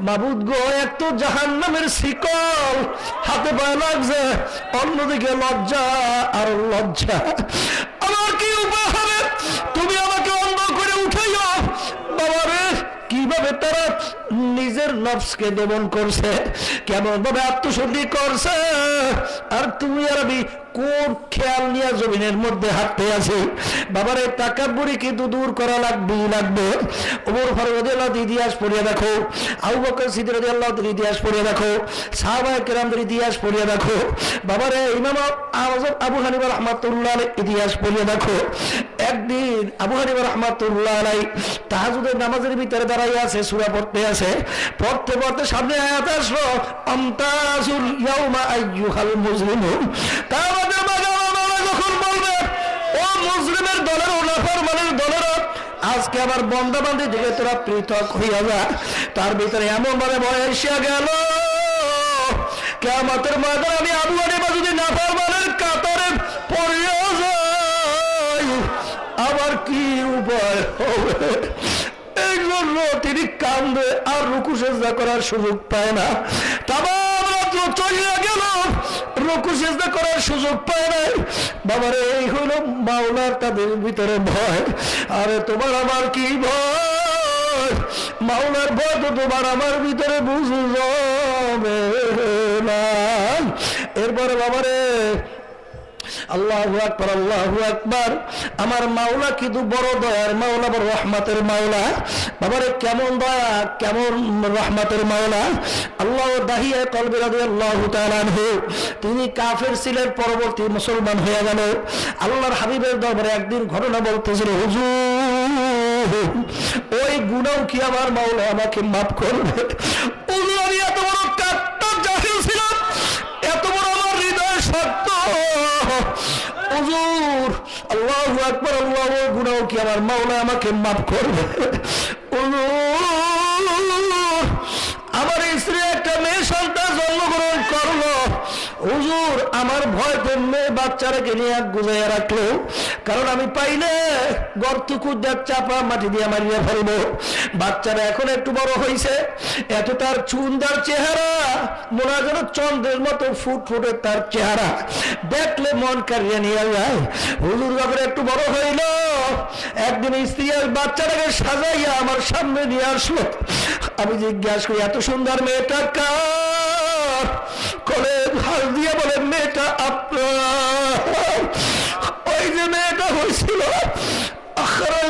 [SPEAKER 1] মাবুদ গো, এক তো জাহান্নামের শিকল হাতে পায়ে লাগছে, অন্যদিকে লজ্জা আর লজ্জা। আমার কি উপায় হবে? তুমি আমাকে অন্ধ করে উঠাইও। বাবারে, কিভাবে তারা নিজের নফসকে দমন করছে, কেমন ভাবে আত্মশুদ্ধি করছে, আর তুমি আর আমি কোন খেয়াল নিয়ে জমিনের মধ্যে হাঁটতে আছি। বাবার এই তাকাব্বুরি কিন্তু দূর করা লাগবে। ওমর ফারুক রাদিয়াল্লাহু তাআলা ইতিহাস পড়িয়ে দেখো, আবু বকর সিদ্দিক রাদিয়াল্লাহু তাআলা ইতিহাস পড়িয়ে দেখো, সাহাবায়ে কেরামদের ইতিহাস পড়িয়ে দেখো। বাবার ইমাম আযম আবু হানিফা রাহমাতুল্লাহ আলাইহি ইতিহাস পড়িয়ে দেখো। একদিন আবু হানিফা রাহমাতুল্লাহ আলাইহি তাহাজ্জুদের নামাজের ভিতরে দাঁড়াইয়া আছে, সূরা পড়তে আছে। পড়তে পড়তে সামনে আয়াত আসলো, আমতাজুল ইয়াউমা আইয়ুহাল মুজলিমুন। যখন বলবে, ও মুসলিমের দলের, ও নাফরমানের দলেরা, আজকে আবার বন্দাবান্দি থেকে তোরা পৃথক হইয়া যা। তার ভিতরে এমন ভাবে ভয় এসে গেল, কিয়ামতের ময়দানে আমি আবু হানিফা যদি নাফরমানের কাতারে পড়িয়া যাই, আবার কি ভয় হবে। এই জন্য তিনি কান্দে আর রুকু সেজদা করার সুযোগ পায় না। তামাম রাত্র চলিয়া গেল, রুকু সেজদা করার সুযোগ পায় না। বাবারে এই হইল মাওলার তাদের ভিতরে ভয়। আরে তোমার আমার কি ভয়? মাওলার ভয় তো তোমার আমার ভিতরে বুঝু যাবে না। এরপরে বাবারে আল্লাহু আকবার, আল্লাহু আকবার। আমার মাওলা কিন্তু বড় দয়ার মাওলা, বড় রহমতের মাওলা। বাবারে কেমন দয়া, কেমন রহমতের মাওলা। আল্লাহ দাহিয়া কলবে রাদিয়াল্লাহু তাআলা আনহু, তিনি কাফের ছিলেন, পরবর্তী মুসলমান হয়ে গেল। আল্লাহর হাবিবের দরবারে একদিন ঘটনা বলতেছিল, হুজুর ওই গুনাহ কি আমার মাওলা আমাকে মাফ করবে? হুজুর আমি এত বড় কাট্টা জাহিল ছিলাম, এত বড় আমার হৃদয় সত্য। হুজুর আল্লাহু আকবার, আল্লাহ গুনাহ কি আমার মাওলা আমাকে মাফ করবে? আমার স্ত্রী একটা মেয়ে সন্তান জন্মগ্রহণ করলো। হুজুর আমার ভয় পেলে বাচ্চারাকে নিয়ে এক গুজাইয়া রাখলো, কারণ আমি পাইলে গর্ত খুঁজার চাপা মাটি দিয়ে মারিয়ে ফেলবো। বাচ্চারা এখন একটু বড় হয়েছে, এত তার চুনদার চেহারা, মনে হয় যেন চন্দ্রের মতো ফুটফুটে তার চেহারা, দেখলে মন কারিয়ে নিয়ে যায়। হুজুর যখন একটু বড় হইল, একদিন স্ত্রী বাচ্চাটাকে সাজাইয়া আমার সামনে নিয়ে আসলো। আমি জিজ্ঞাসা করি, এত সুন্দর মেয়েটা কার? করে হাল দিয়ে বলে, মেয়েটা আপনার। ওই যে মেয়েটা হয়েছিল,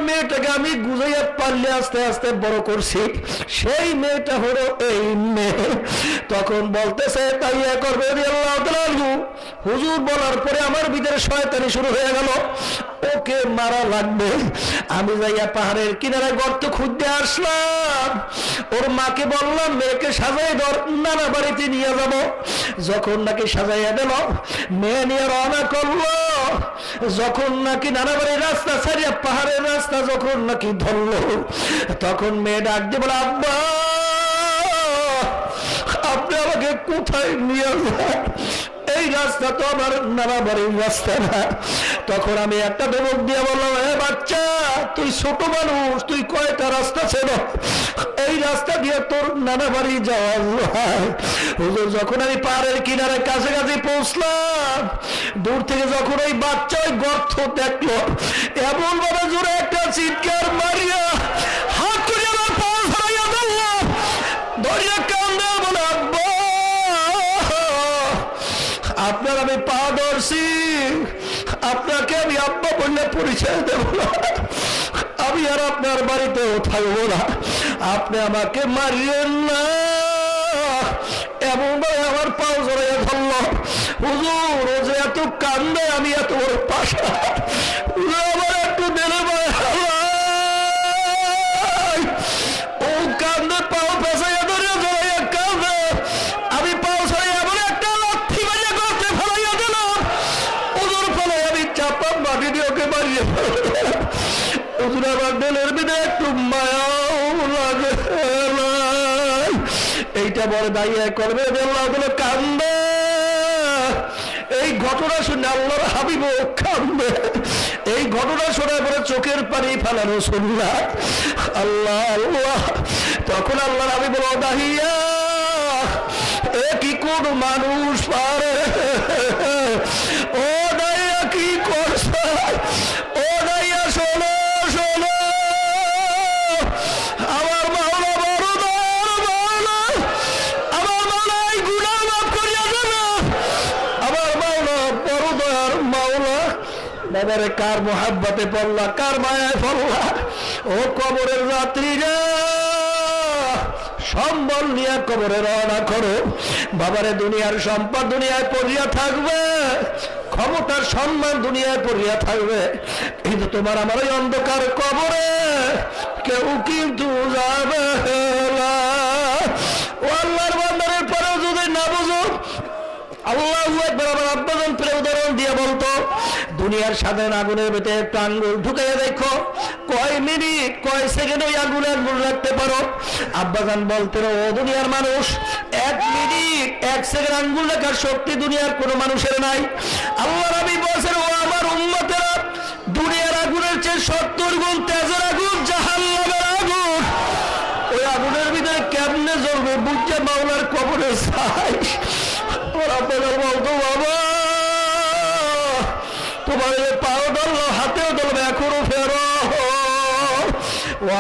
[SPEAKER 1] মেয়েটাকে আমি গুজাইয়া পারলে আস্তে আস্তে বড় করছি, সেই মেয়েটা হলো এই মেয়ে। তখন বলতেছে তাই করবে। হুজুর বলার পরে আমার ভিতরে শয়তানি শুরু হয়ে গেল, ওকে মারা লাগবে। আমি যাইয়া পাহাড়ের কিনারে গর্ত খুঁজতে আসলাম, ওর মাকে বললাম মেয়েকে সাজাই ধর, নানা বাড়িতে নিয়ে যাব। যখন নাকি সাজাইয়া দিল, মেয়ে নিয়ে রওনা করলো। যখন নাকি নানা বাড়ির রাস্তা ছাড়িয়া পাহাড়ের রাস্তা যখন নাকি ধরলো, তখন মেয়ে ডাক দিয়ে বলে, আব্বা আপনি আমাকে কোথায় নিয়ে যান? এই রাস্তা তো আমার নানা বাড়ির রাস্তা না। তখন আমি একটা ধমক দিয়ে বললাম, হে বাচ্চা তুই ছোট মানুষ, তুই কয়টা রাস্তা ছিল, এই রাস্তা দিয়ে তোর নানা বাড়ি যাওয়া যায়। হুজুর যখন আমি পাহাড়ের কিনারে কাছাকাছি পৌঁছলাম, দূর থেকে যখন ওই বাচ্চা ওই গর্ত দেখলো, এমন ভাবে জোরে একটা চিৎকার মারিয়া হাত করে আমার পা ধরাইয়া ধরল, ধরিয়া কান্দে বলে, আব্বা আপনার আমি পা ধরছি, আপনাকে আমি আব্বা বললে পরিচয় দেব না, আমি আর আপনার বাড়িতেও থাকবো না, আপনি আমাকে মারিয়েন না। এমন ভাবে আমার পাও জড়াইয়া ধরল। হুজুর ও যে এত কান্দে, আমি এত বড় পাশা, আমার একটু দিলে ও কান্দে, পাও পেঁচাইয়া ধরে জড়াইয়া কান্দে, আমি পাও ছড়াই এমন একটা লাথি মারিয়া করতে ফেলাইয়া দিলাম। হুজুর ফলে আমি চাপা মাটি দিয়ে ওকে মারিয়ে ফেললাম। হুজুর আমার দিলের ভিতরে একটু মায়াও লাগে। এইটা বড় দাঁড়িয়ে করবে কান্দে। এই ঘটনা শুনে আল্লাহর হাবিব কান্দে। এই ঘটনা শোনার পরে চোখের পানি ফেলানো শুনলা। আল্লাহ আল্লাহ। তখন আল্লাহর হাবিব বলো, দাহিয়া এ কি কোন মানুষ পারে? ও দাইয়া কি করছে? ও দাইয়া শোনো শোনো, আমার মাওলা বড় দয়ার মাওলা, আমার মাওলা এই গুনাহ মাফ করিয়া দেবে, আমার মাওলা বড় দয়ার মাওলা। বাবারে কার মোহাব্বতে পড়লা, কার মায়ায় পড়লা? ও কবরের যাত্রীরা, সম্বল নিয়ে কবরে রওনা করো। বাবারে দুনিয়ার সম্পদ দুনিয়ায় পড়িয়া থাকবে, ক্ষমতার সম্মান দুনিয়ায় পড়িয়া থাকবে, কিন্তু তোমার আমার ওই অন্ধকার কবরে কেউ কিন্তু যাবে না। ও আল্লাহর বান্দারের পরেও যদি না বুঝো, আল্লাহু আকবার। আমার আব্বাজান প্রিয় উদাহরণ দিয়ে বলতো, দুনিয়ার সাধারণ আগুনের ভিতরে একটা আঙ্গুল ঢুকাইয়া দেখো, কয় মিনিট কয় সেকেন্ড ওই আঙ্গুলে আঙ্গুল রাখতে পারো। আব্বাজান বলতেন, ও দুনিয়ার মানুষ, 1 মিনিট 1 সেকেন্ড আঙ্গুল রাখার শক্তি দুনিয়ার কোনো মানুষের নাই। আল্লাহ নবী বলেছেন, ও আমার উম্মতেরা, দুনিয়ার আগুনের চেয়ে 70 গুণ তেজ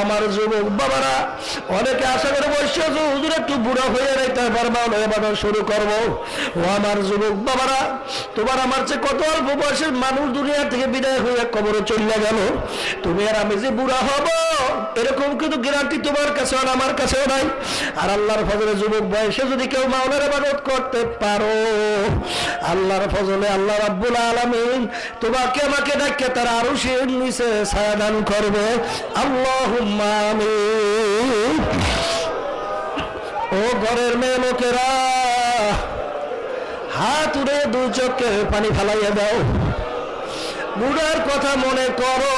[SPEAKER 1] আমার যুবক বাবারা, অনেকে আশা করে বসে আছো হুজুর একটু বুড়া হয়ে নাই তারপর মাওলানা ইবাদত শুরু করব। ও আমার যুবক বাবারা, তোমার আমার চেয়ে কত অল্প বয়সের মানুষ দুনিয়া থেকে বিদায় হয়ে কবরে চলে গেল। তুমি আর আমি যে বুড়া হব এরকম কিন্তু গ্যারান্টি তোমার কাছে আর আমার কাছেও নাই। আর আল্লাহর ফজলে যুবক বয়সে যদি কেউ মাওলানার ইবাদত করতে পারো, আল্লাহর ফজলে আল্লাহ রাব্বুল আলামিন তোমাকে আমাকে ডাকে তার আরশের নিচে ছায়া দান করবে। আল্লাহুম্মা আমিন। ও ঘরের মেয়ে লোকেরা, হাত উড়ে দুই চোখে পানি ফেলাইয়া দাও। বুড়ার কথা মনে করো,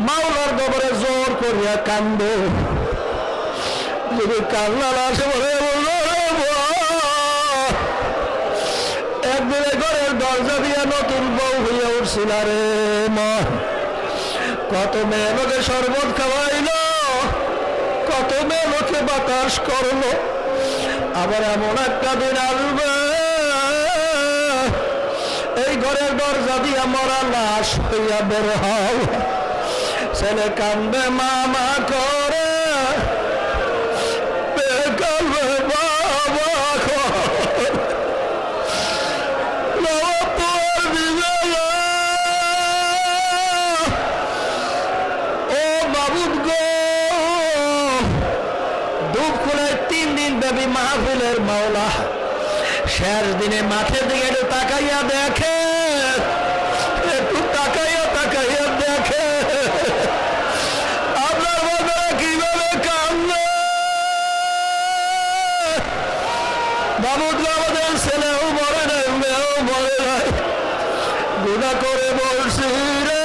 [SPEAKER 1] মাওলার কবরে জোর করিয়া কান্দো। যদি কান্নার আসে বলে একদিনে ঘরের দরজা দিয়া নতুন বউ হইয়া উঠছিল রে মা। কত মেয়ে লোকে শরবত খাওয়াইল, কত মেয়ে লোকে বাতাস করলো। আবার এমন একটা দিন আসবে এই ঘরের দরজা দিয়া মরা লাশ হইয়া বের হও। ছেলে কান্দে মামা করে, কান্দে বাবা ও বাবুদ গো। দুঃখ খুলে 3 দিন ব্যাপী মাহফিলের মাওলা শেষ দিনে মাঠের দিকে একটু তাকাইয়া দেখে, একটু তাকাইয়া তাকাইয়া দেখে আপনার বাজারে কিভাবে কান্দে। বাবুদ আমাদের ছেলেও মরে নাই, মেয়েও মরে নাই, গুনাহ করে বলছি রে,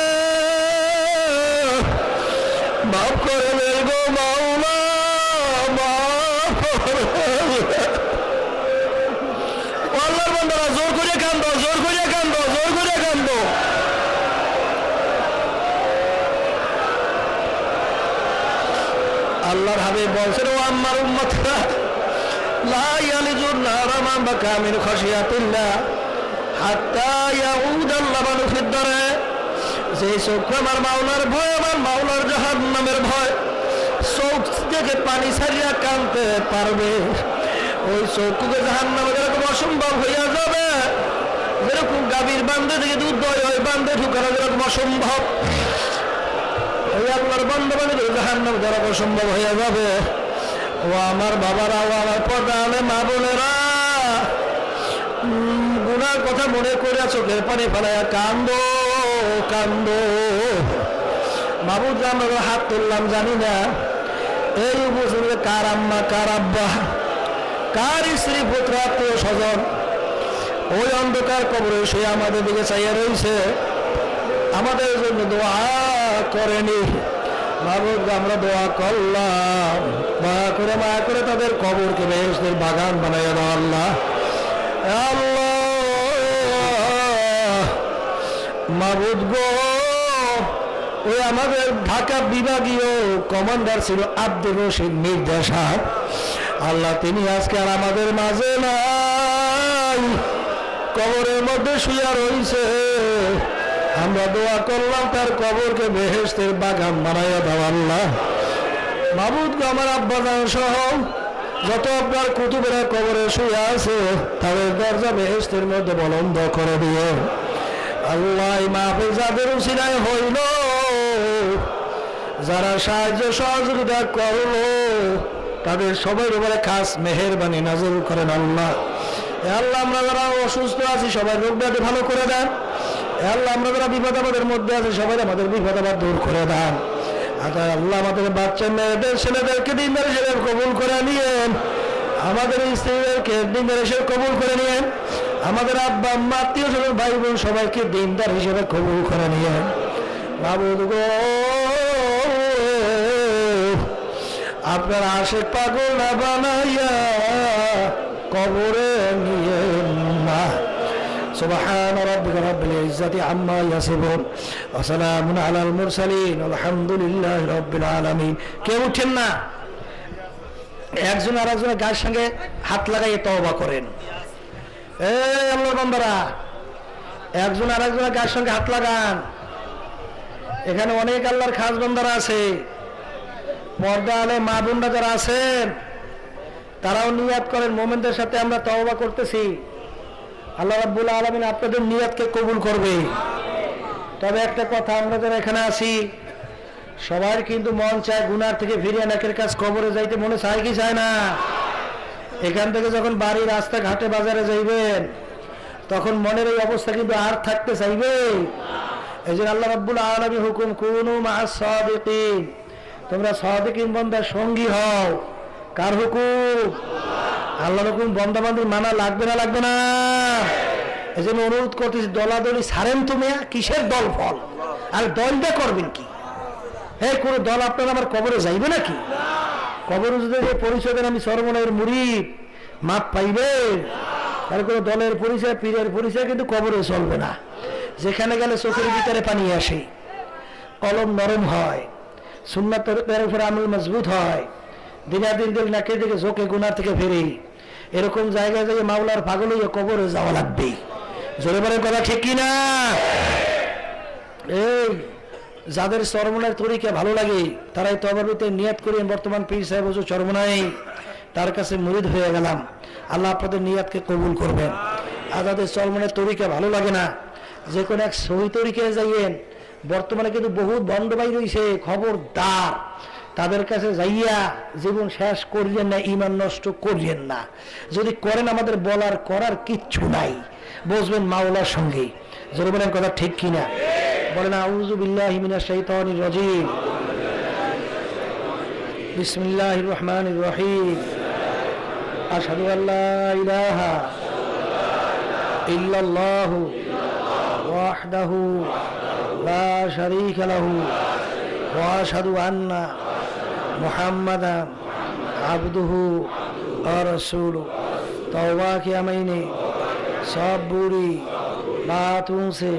[SPEAKER 1] মাফ করে দেন গো মাওলা, মাফ করে। আল্লাহর বান্দারা জোর করে কান্দো, জোর করে কান্দো, জোর করে কান্দো। আল্লাহর হাবিব বলছেন, ও আমার উম্মতরা, লা ইয়ালিজুন নারা মান বাকা মিন খাশিয়াতিল্লাহ হাত্তা ইয়াউদাল লাবানু ফিদ দারে। যে চোখ আমার মাওলার ভয়, আমার মাওলার জাহান্নামের ভয়, চোখ থেকে পানি ছাড়িয়া কাঁদতে পারবে, ওই চোখকে জাহান্নামে যেরকম অসম্ভব হইয়া যাবে, যেরকম গাভীর বান্ধে থেকে দুধ দই ওই বান্ধে ঢুকানো যেরকম অসম্ভব, ওই আল্লাহর বান্দা বান্ধে জাহান্নাম যেরকম অসম্ভব হইয়া যাবে। ও আমার বাবারা, ও আমার প্রধানে মা বোনেরা, গুনার কথা মনে করে চোখের পানি ফেলাইয়া কান্দো, কান্দো। মাবুদ আমরা হাত তুললাম জানি না এই উপজেলা কার আম্মা, কার আব্বা, কার স্ত্রী, পুত্র, আত্মীয় স্বজন ওই অন্ধকার কবরে সে আমাদের দিকে চাইয়া রয়েছে, আমাদের জন্য দোয়া করেনি। মাবুদ আমরা দোয়া করলাম, দয়া করে মায়া করে তাদের কবরকে বেহেশতের বাগান বানাইয়া দাও আল্লাহ। আল্লাহ মাবুদ গো, ওই আমাদের ঢাকা বিভাগীয় কমান্ডার ছিল আব্দুর রশিদ মির্জা সাহেব, আল্লাহ তিনি আজকে আর আমাদের মাঝে নাই, কবরের মধ্যে শুয়ে রয়েছে। আমরা দোয়া করলাম তার কবরকে বেহেশতের বাগান বানাইয়া দাও আল্লাহ। মাবুদ গো আমার আব্বা জান সহ যত আপনার কুতুবেরা কবরে শুয়ে আছে তাদের দরজা বেহেশতের মধ্যে বলন্দ করে দিও আল্লাহ। মাহফিল যাদের উসিলায় হইল, যারা সাহায্য সহযোগিতা করলো তাদের সবাই উপরে খাস মেহেরবানি নাযিল করেন আল্লাহ। আল্লাহ আমরা যারা অসুস্থ আছি সবাই রোগ ব্যাধি ভালো করে দেন। আল্লাহ আমরা যারা বিপদ আপদের মধ্যে আছি সবাই আমাদের বিপদ আপদ দূর করে দেন। আল্লাহ আমাদের বাচ্চা মেয়েদের ছেলেদেরকে দিনদার হিসেবে কবুল করে নিয়েন, আমাদের স্ত্রীদেরকে দিনদার হিসেবে কবুল করে নিয়েন, আমাদের আব্বা আম্মা আত্মীয় স্বজন ভাই বোন সবাইকে দিনদার হিসেবে কবুল করে নিয়েন। মাবুদ গো আপনার আশিক পাগল না বানাইয়া কবরে নিয়েন না। سبحان ربك رب العزة عما يصفون وسلام على المرسلين والحمد لله رب العالمين। কেউ উঠেন না, একজন আরেকজনের গায়ের সঙ্গে হাত লাগাইয়ে তওবা করেন। এই আল্লাহর বান্দারা একজন আরেকজনের গায়ের সঙ্গে হাত লাগান। এখানে অনেক আল্লাহর খাস বান্দারা আছে, পর্দা আলে মা বোনরা যারা আছেন তারাও নিয়াত করেন, মোমেনদের সাথে আমরা তওবা করতেছি, আল্লাহ রাব্বুল আলামিন আপনাদের নিয়াতকে কবুল করবে। তবে একটা কথা, আমরা যারা এখানে আছি সবার কিন্তু মন চায় গুনার থেকে ফিরে নাকের কাজ কবরে যাইতে, মনে চায় কি চায় না? এখান থেকে যখন বাড়ি রাস্তা ঘাটে বাজারে যাইবেন তখন মনের এই অবস্থা কিন্তু আর থাকতে চাইবে। এই জন্য আল্লাহ রাব্বুল আলামিন হুকুম, কুনু মা'আস সাদিকিন, তোমরা সাদিকিন বান্দার সঙ্গী হও। কার হুকুম? আল্লাহর হুকুম। বান্দা বান্দির মানা লাগবে না লাগবে না? এই জন্য অনুরোধ করতেছি, দলাদলি ছাড়েন তুমি, কিসের দল ফল, আর দলটা করবেন কি? এই কোন দল আপনার আমার কবরে যাইবে নাকি? কবরে যদি পরিচয় দেন আমি চরমনাইয়ের মুরিদ, মাপ পাইবে? আর কোন দলের পরিচয়, পীরের পরিচয় কিন্তু কবরে চলবে না। যেখানে গেলে চোখের ভিতরে পানি আসে, কলম নরম হয়, সুন্নাতের উপরে আমল মজবুত হয়, দিনাদিন দিল নাকে দিকে ঝোঁকে গুনার থেকে ফেরে, এরকম জায়গায় যাই মাওলার পাগল হইয়া কবরে যাওয়া লাগবে। জোরে বলেন কথা ঠিক কিনা? এই যাদের চরমনার তরিকা ভালো লাগে তারাই তবারুতে নিয়াত করেন, বর্তমান পীর সাহেব হুজুর চরমনাই, তার কাছে মুরিদ হয়ে গেলাম, আল্লাহ আপনাদের নিয়াতকে কবুল করবেন। আর যাদের চরমনার তরিকা ভালো লাগে না, যে কোনো এক সহি তরিকায় যাইয়েন, বর্তমানে কিন্তু বহুত বন্ধ বাই রয়েছে, খবরদার তাদের কাছে যাইয়া জীবন শেষ করিয়েন না, ঈমান নষ্ট করিয়েন না। যদি করেন আমাদের বলার করার কিচ্ছু নাই, বসবেন মাওলার সঙ্গে। জোরে বলেন কথা ঠিক কিনা? বলেন আউযু বিল্লাহি মিনাশ শাইতানির রাজীম, বিসমিল্লাহির রহমানির রহিম, আশহাদু আল্লা ইলাহা ইল্লাল্লাহু ওয়াহদাহু লা শারীকা লাহু ওয়া আশহাদু আন্না মুহাম্মাদান আবদুহু ওয়া রাসূলুহু। तौबा किया मैंने सब बुरी बातों से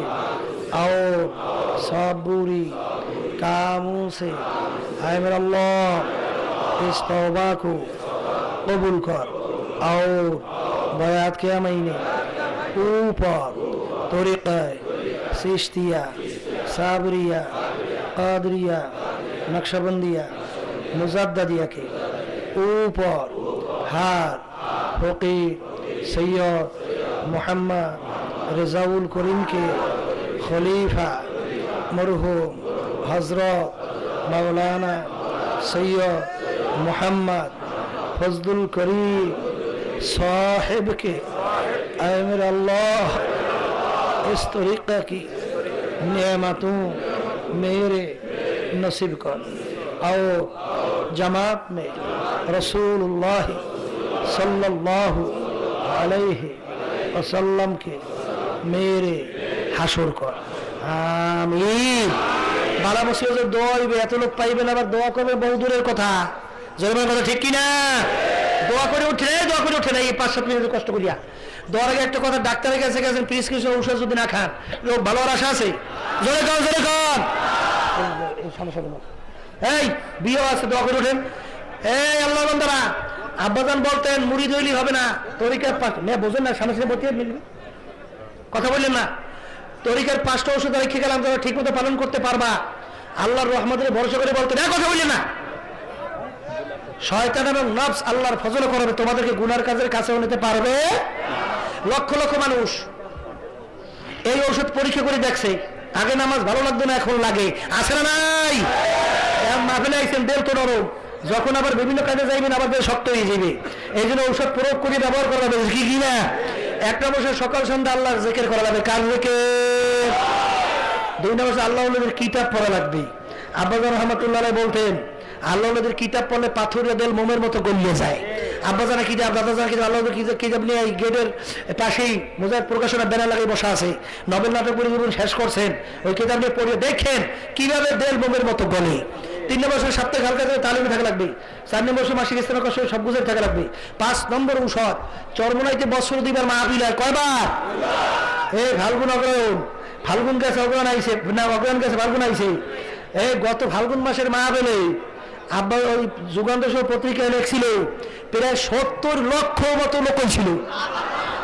[SPEAKER 1] और सब बुरी कामों से, आए मेरा अल्लाह इस तौबा को कबूल कर। और बयात किया मैंने ऊपर तरीक़ा सिश्तिया, साबरिया, कादरिया, नक्शबंदिया, मुजद्दिया के ऊपर हाथ फकीर सैयद मोहम्मद रज़ाउल करीम के खलीफा मरहूम हजरत मौलाना सैयद मोहम्मद फजलुल करीम साहिब के, ऐ मेरे अल्लाह इस तरीक़ा की नेमतों मेरे नसीब कर। और जमात में रसूलुल्लाह सल्लल्लाहु अलैहि वसल्लम के मेरे हाशुर कर। आमीन। बाला मुसीबत দোয়া হইবে, এত লোক পাইবেন, আবার দোয়া করবে বহু দূরের কথা। জোরে কথা ঠিক কিনা? দোয়া করে উঠে না এই 5-7 মিনিট কষ্ট করিয়া। দোয়ার আগে একটা কথা, ডাক্তারের কাছে গেছেন, প্রেসক্রিপশন ঔষধ যদি না খান লোক ভালো হওয়ার আশা আছে? জোরে কর এই বিয়ে আছে, দোয়া করে উঠেন। এই আল্লাহ বান্দারা, আব্বাজান বলতেন মুরিদ হইলি হবে না, তরিকার পাঁচ না বোঝেন না, সামনে সামনে বলতে মিলবে কথা বললেন না। তরিকার 5টা ওষুধ রেখে গেলাম, তোমরা ঠিক মতো পালন করতে পারবা, আল্লাহর রহমতের ভরসা করে বলতেন, কথা বললেন না। শয়তান এবং নফস আল্লাহর ফজল করবে, তোমাদেরকে গুনার কাজের কাছেও নিতে পারবে। লক্ষ লক্ষ মানুষ এই ওষুধ পরীক্ষা করে দেখছে, আগে নামাজ ভালো লাগতো না, এখন লাগে, আছে না নাই? মাহফিলে আইছেন দেল তো নরম, যখন আবার বিভিন্ন কাজে যাইবেন আবার শক্ত হয়ে যাবে। এই জন্য ঔষধ প্রয়োগ করে ব্যবহার করা যাবে কি কিনা? একটা বছর সকাল সন্ধ্যা আল্লাহর জিকির করা লাগবে। কার জিকির? 2 নম্বর আল্লাহর কিতাব পড়া লাগবে। আব্বাজান রহমাতুল্লাহ বলতেন, আল্লাহর কিতাব পড়লে পাথরের দেল মোমের মতো গলিয়ে যায়। আব্বাজানা কিতাব, দাদাজানা কিতাব, আল্লাহর কিতাব নিয়ে এই গেটের পাশেই মুজাহিদ প্রকাশনা ব্যানার লাগিয়ে বসা আছে, নবেল নাটক পড়ে জীবন শেষ করছেন, ওই কিতাব নিয়ে পড়ে দেখেন কিভাবে দেল মোমের মতো গলে। 3 নম্বর সাপ্তাহিক হালকা তালিমে থাকা লাগবে। 4 নম্বর মাসিক ইস্তেমা কষ্ট সব গুজে থাকা লাগবে। 5 নম্বর ঔষধ চরমনাইতে বছর 2বার মাহফিল হয়, কয়বার? এই ফাল্গুন অগ্রহণ, ফাল্গুন গেছে অগ্রহণ আইছে না, অগ্রহণ গেছে ফাল্গুন আইছে। এই গত ফাল্গুন মাসের মাহফিলে আব্বা ওই যুগান্তর পত্রিকায় লেখছিল প্রায় 70 লক্ষ মতো লোক ছিল।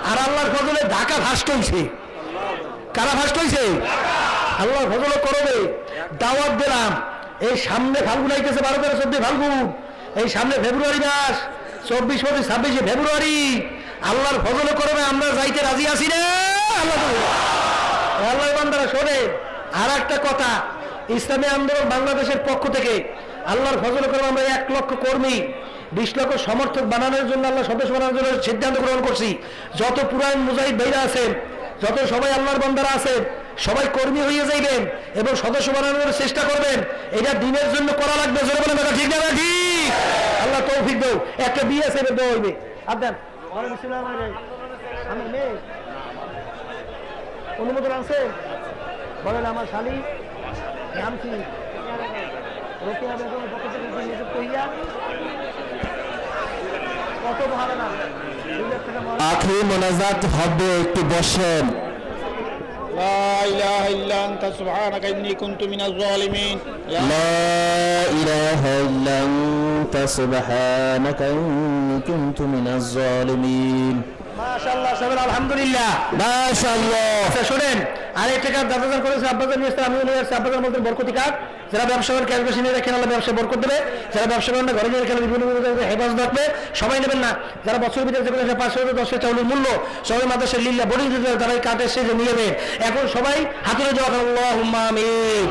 [SPEAKER 1] আর আল্লাহর ফজলে ঢাকা ফাস্ট হয়েছে। কারা ফাস্ট হয়েছে? আল্লাহ ফজল করবে দাওয়াত দিলাম। এই সামনে ফাল্গুন আইতেছে, 12-13-14 ফাল্গুন, এই সামনে ফেব্রুয়ারি মাস, 24-25-26 ফেব্রুয়ারি। আল্লাহর ফজল করবে আমরা যাইতে রাজি আছি না? আল্লাহ বান্দারা শোনে। আর একটা কথা, ইসলামী আন্দোলন বাংলাদেশের পক্ষ থেকে আল্লাহর ফজল করবে আমরা 1 লক্ষ কর্মী, 20 লক্ষ সমর্থক বানানোর জন্য, আল্লাহ সদস্য বানানোর জন্য সিদ্ধান্ত গ্রহণ করছি। যত পুরান মুজাহিদ ভাইরা আছেন, যত সবাই আল্লাহর বান্দারা আছেন, সবাই কর্মী হয়ে যাইবেন এবং সদস্য বানানোর চেষ্টা করবেন। এটা দিনের জন্য করা লাগবে। জোরে বলেন কথা ঠিক না? ঠিক। আল্লাহ তৌফিক দাও। একটা বিয়ে আছে, দেওয়া হইবে। আপনার আমার মেয়ে অনুমোদন আছে? বলেন। আমার শালী নাম কি? রোকেয়া বেগমের পক্ষ থেকে নিযুক্ত হইয়া কত ভালো না।
[SPEAKER 2] আখরি মোনাজাত হবে, একটু বসেন।
[SPEAKER 3] لا إله إلا أنت سبحانك إني كنت من الظالمين.
[SPEAKER 2] لا إله إلا أنت سبحانك إني كنت من الظالمين.
[SPEAKER 1] মাশাআল্লাহ, সবাই আলহামদুলিল্লাহ।
[SPEAKER 2] মাশাআল্লাহ।
[SPEAKER 1] আচ্ছা শুনেন, আরেক টাকা দাদাদান করেছে, আব্বাজান নিয়ে আসছে, আমিও নিয়ে আসছি। আব্বাজান বলতেন বরকতি কার্ড, যারা ব্যবসা করেন ক্যাশ বেশি নিয়ে রাখেন, আল্লাহ ব্যবসা বরকত দেবে। যারা ব্যবসা করেন না, ঘরে নিয়ে রাখেন, বিভিন্ন হেফাজত রাখবে। সবাই নেবেন না। যারা বছর ভিতরে যে 510 চাউলের মূল্য, সবাই মাদ্রাসার লিল্লাহ বোর্ডিং, তারা এই কার্ড এসে নিয়ে নেবেন। এখন সবাই হাতুড়ে যাওয়া, আল্লাহুম্মা আমিন।